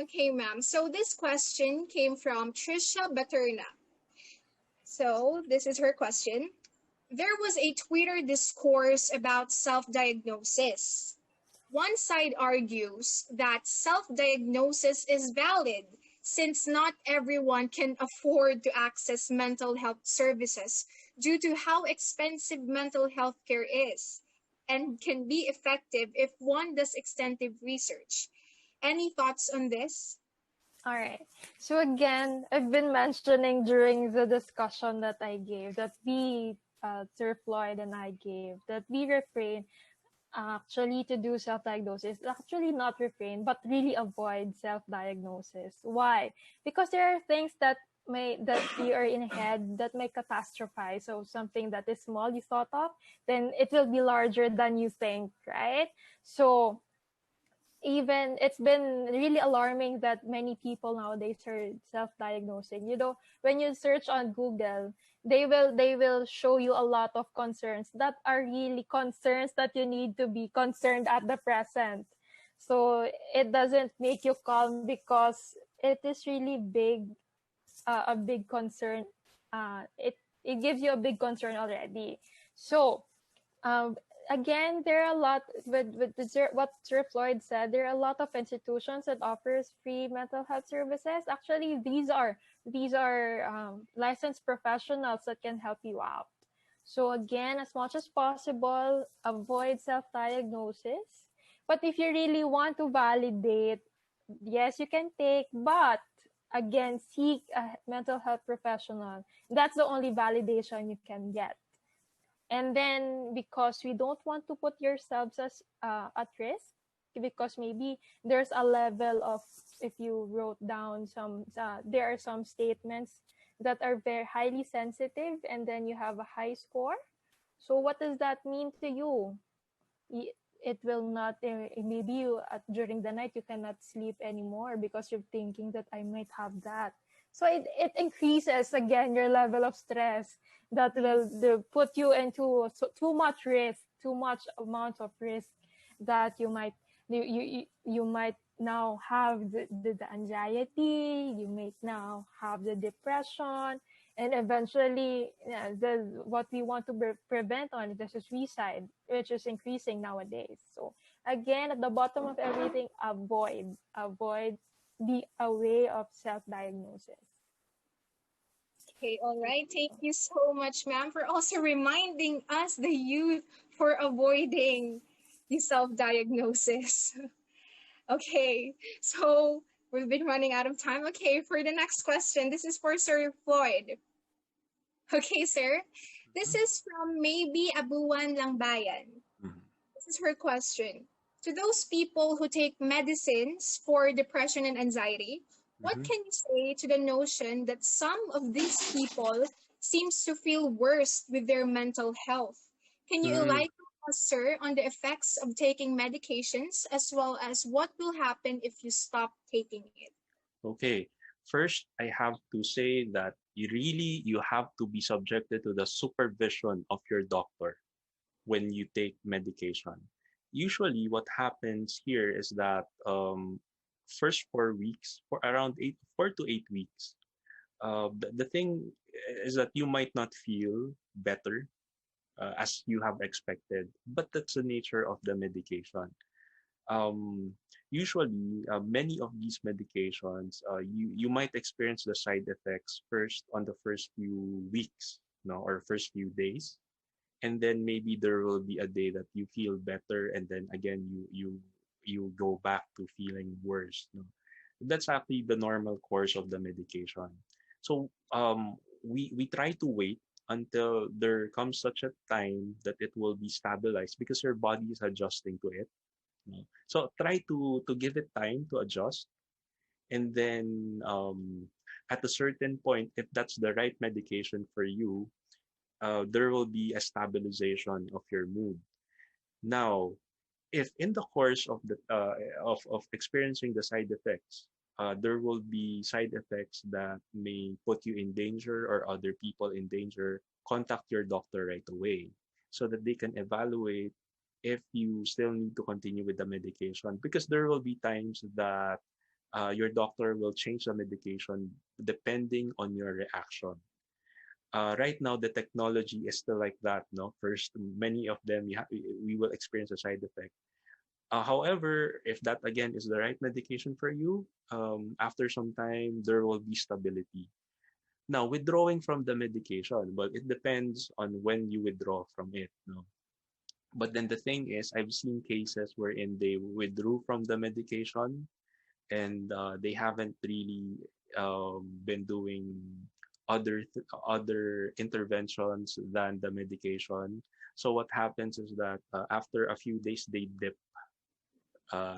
Speaker 1: Okay, ma'am. So this question came from Trisha Baterna. So this is her question. There was a Twitter discourse about self-diagnosis. One side argues that self-diagnosis is valid since not everyone can afford to access mental health services due to how expensive mental health care is and can be effective if one does extensive research. Any thoughts on this?
Speaker 3: All right. So again, I've been mentioning during the discussion that I gave, that Sir Floyd and I gave, that we refrain actually to do self-diagnosis. Actually not refrain, but really avoid self-diagnosis. Why? Because there are things that you are in head that may catastrophize. So something that is small you thought of, then it will be larger than you think, right? So even it's been really alarming that many people nowadays are self-diagnosing. When you search on Google, they will show you a lot of concerns that are really concerns that you need to be concerned at the present. So it doesn't make you calm because it is really a big concern. It gives you a big concern already. So again, there are a lot what Sir Floyd said. There are a lot of institutions that offers free mental health services. Actually, these are licensed professionals that can help you out. So again, as much as possible, avoid self-diagnosis. But if you really want to validate, yes, you can take, but again, seek a mental health professional. That's the only validation you can get. And then because we don't want to put yourselves at risk, because maybe there's a level of, if you wrote down there are some statements that are very highly sensitive and then you have a high score. So what does that mean to you? It will not, maybe during the night you cannot sleep anymore because you're thinking that I might have that. So it increases again your level of stress that will put you into too much risk, too much amount of risk that you might now have the anxiety, you might now have the depression, and eventually what we want to prevent on this is suicide, which is increasing nowadays. So again, at the bottom of everything, avoid, be aware of self-diagnosis.
Speaker 1: Okay, all right. Thank you so much, ma'am, for also reminding us, the youth, for avoiding the self-diagnosis. Okay, so we've been running out of time. Okay, for the next question, this is for Sir Floyd. Okay, sir. This is from Maybe Abuan Langbayan. This is her question. To those people who take medicines for depression and anxiety, what can you say to the notion that some of these people seems to feel worse with their mental health? Can you enlighten us, sir, on the effects of taking medications as well as what will happen if you stop taking it?
Speaker 2: Okay. First, I have to say that you have to be subjected to the supervision of your doctor when you take medication. Usually, what happens here is that first 4 weeks, for around 4 to 8 weeks, the thing is that you might not feel better as you have expected, but that's the nature of the medication. Usually, many of these medications, you might experience the side effects first on the first few weeks, or first few days, and then maybe there will be a day that you feel better, and then again you go back to feeling worse, no? That's actually the normal course of the medication. So we try to wait until there comes such a time that it will be stabilized, because your body is adjusting to it, no? So try to give it time to adjust, and then at a certain point, if that's the right medication for you, there will be a stabilization of your mood. Now, if in the course of the of experiencing the side effects, there will be side effects that may put you in danger or other people in danger, contact your doctor right away so that they can evaluate if you still need to continue with the medication, because there will be times that your doctor will change the medication depending on your reaction. Right now, the technology is still like that. No, first, many of them we will experience a side effect. However, if that again is the right medication for you, after some time there will be stability. Now, withdrawing from the medication, well, it depends on when you withdraw from it. No, but then the thing is, I've seen cases wherein they withdrew from the medication, and they haven't really been doing other interventions than the medication. So what happens is that after a few days they dip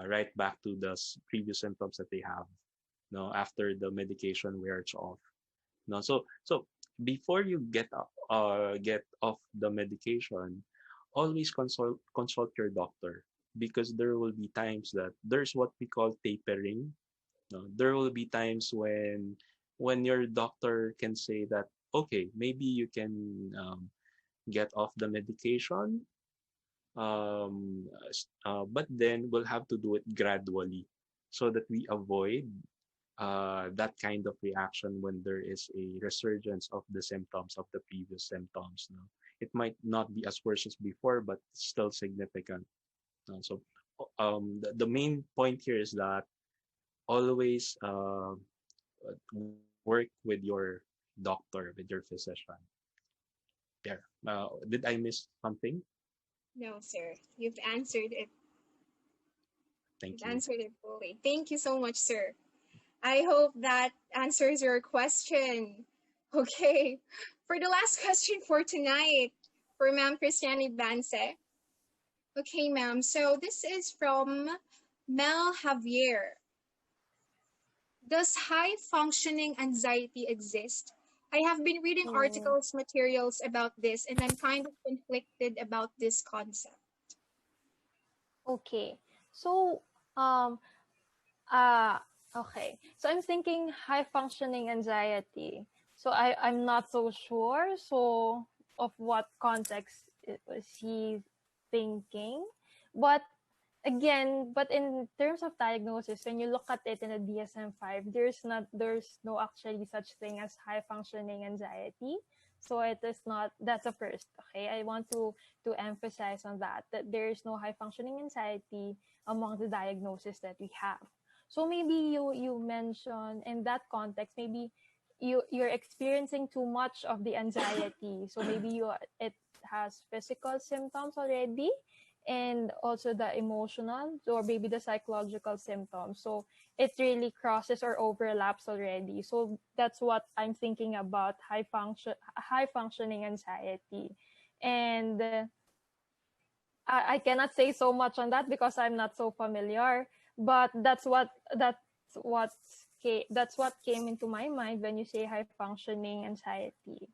Speaker 2: right back to the previous symptoms that they have. No, after the medication wears off. No, so before you get off the medication, always consult your doctor, because there will be times that there's what we call tapering. No, there will be times when your doctor can say that, okay, maybe you can get off the medication, but then we'll have to do it gradually so that we avoid that kind of reaction when there is a resurgence of the symptoms of the previous symptoms. No? It might not be as worse as before, but still significant. So the main point here is that always work with your doctor, with your physician. There. Did I miss something?
Speaker 1: No, sir. You've answered it.
Speaker 2: Thank
Speaker 1: You've
Speaker 2: you.
Speaker 1: answered it fully. Thank you so much, sir. I hope that answers your question. Okay. For the last question for tonight, for Ma'am Kristianni Bance. Okay, ma'am. So this is from Mel Javier. Does high functioning anxiety exist? I have been reading
Speaker 3: Mm,
Speaker 1: articles, materials about this, and I'm kind of conflicted about this concept.
Speaker 3: okay. So, um, uh, okay. So I'm thinking high functioning anxiety. So I'm not so sure. So of what context was he thinking? But again, but in terms of diagnosis, when you look at it in the DSM-5, there's no actually such thing as high functioning anxiety. So it is not, that's a first. Okay, I want to emphasize on that there is no high functioning anxiety among the diagnoses that we have. So maybe you mentioned in that context, maybe you're experiencing too much of the anxiety. So maybe it has physical symptoms already, and also the emotional or maybe the psychological symptoms. So it really crosses or overlaps already. So that's what I'm thinking about high functioning anxiety. And I cannot say so much on that because I'm not so familiar, but that's what came into my mind when you say high functioning anxiety.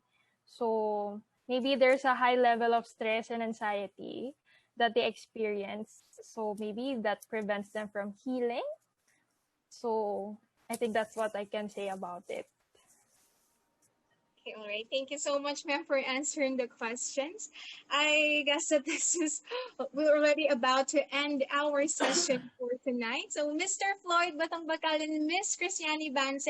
Speaker 3: So maybe there's a high level of stress and anxiety that they experience. So maybe that prevents them from healing. So I think that's what I can say about it.
Speaker 1: Okay, all right. Thank you so much, ma'am, for answering the questions. I guess that this is, we're already about to end our session for tonight. So, Mr. Floyd Batongbakal and Miss Kristianni Bance,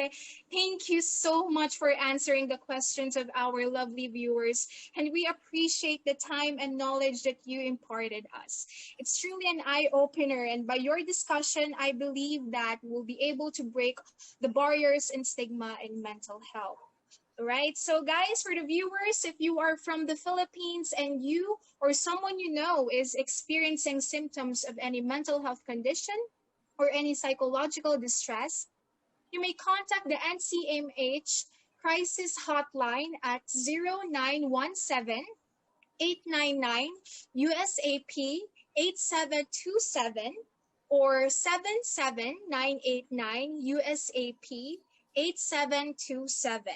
Speaker 1: thank you so much for answering the questions of our lovely viewers. And we appreciate the time and knowledge that you imparted us. It's truly an eye opener. And by your discussion, I believe that we'll be able to break the barriers and stigma in mental health. Right. So, guys, for the viewers, if you are from the Philippines and you or someone you know is experiencing symptoms of any mental health condition or any psychological distress, you may contact the NCMH Crisis Hotline at 0917 899 USAP 8727 or 77989 USAP 8727.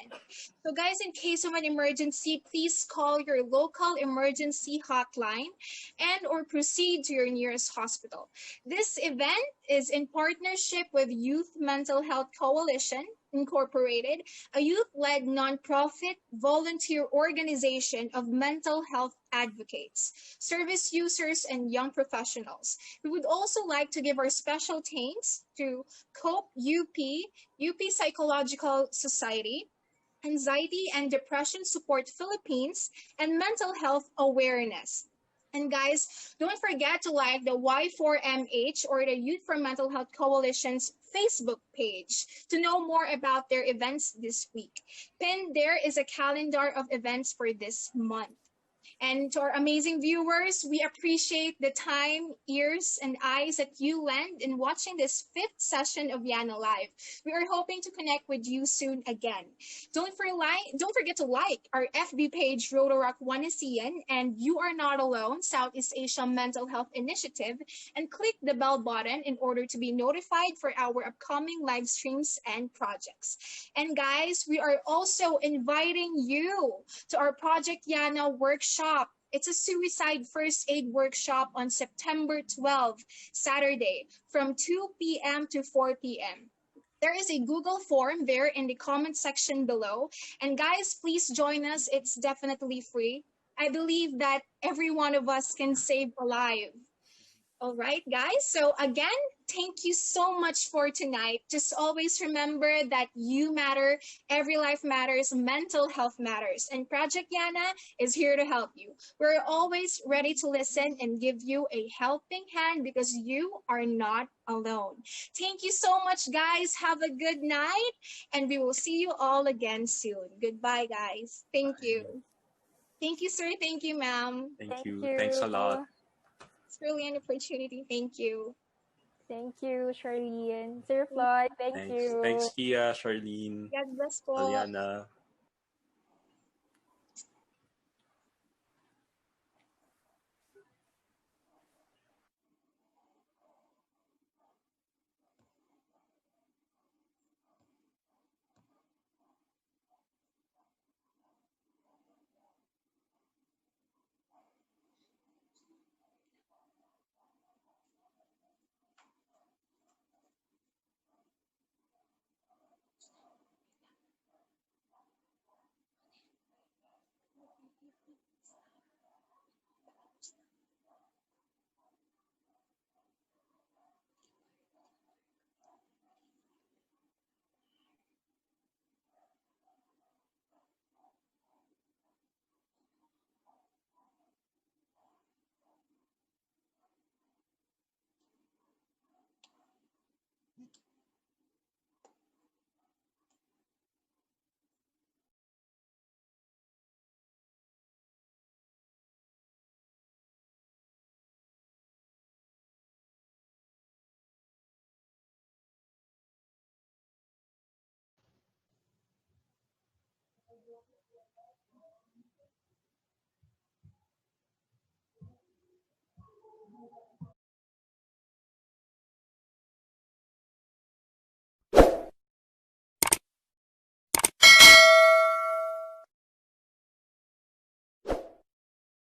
Speaker 1: So guys, in case of an emergency, please call your local emergency hotline and or proceed to your nearest hospital. This event is in partnership with Youth Mental Health Coalition Incorporated, a youth-led nonprofit volunteer organization of mental health advocates, service users, and young professionals. We would also like to give our special thanks to COPE UP Psychological Society, Anxiety and Depression Support Philippines, and Mental Health Awareness. And guys, don't forget to like the Y4MH or the Youth for Mental Health Coalition's Facebook page to know more about their events this week. Pinned there is a calendar of events for this month. And to our amazing viewers, we appreciate the time, ears, and eyes that you lend in watching this fifth session of YANA Live. We are hoping to connect with you soon again. Don't forget to like our FB page, Rotaract Wanasian, and You Are Not Alone, Southeast Asia Mental Health Initiative, and click the bell button in order to be notified for our upcoming live streams and projects. And guys, we are also inviting you to our Project YANA workshop. It's a suicide first aid workshop on September 12th, Saturday, from 2 p.m. to 4 p.m. There is a Google form there in the comment section below. And guys, please join us. It's definitely free. I believe that every one of us can save a life. All right, guys. So again, thank you so much for tonight. Just always remember that you matter, every life matters, mental health matters, and Project YANA is here to help you. We're always ready to listen and give you a helping hand because you are not alone. Thank you so much, guys. Have a good night, and we will see you all again soon. Goodbye, guys. Thank you. Thank you, sir. Thank you, ma'am.
Speaker 2: Thank
Speaker 3: Thank
Speaker 2: you.
Speaker 3: you.
Speaker 2: Thanks a lot.
Speaker 1: It's really an opportunity. Thank you.
Speaker 3: Thank you, Charlene. Sir Floyd, thank
Speaker 2: Thanks.
Speaker 3: you.
Speaker 2: Thanks, Kia, Charlene,
Speaker 1: God bless po.
Speaker 2: Aliana.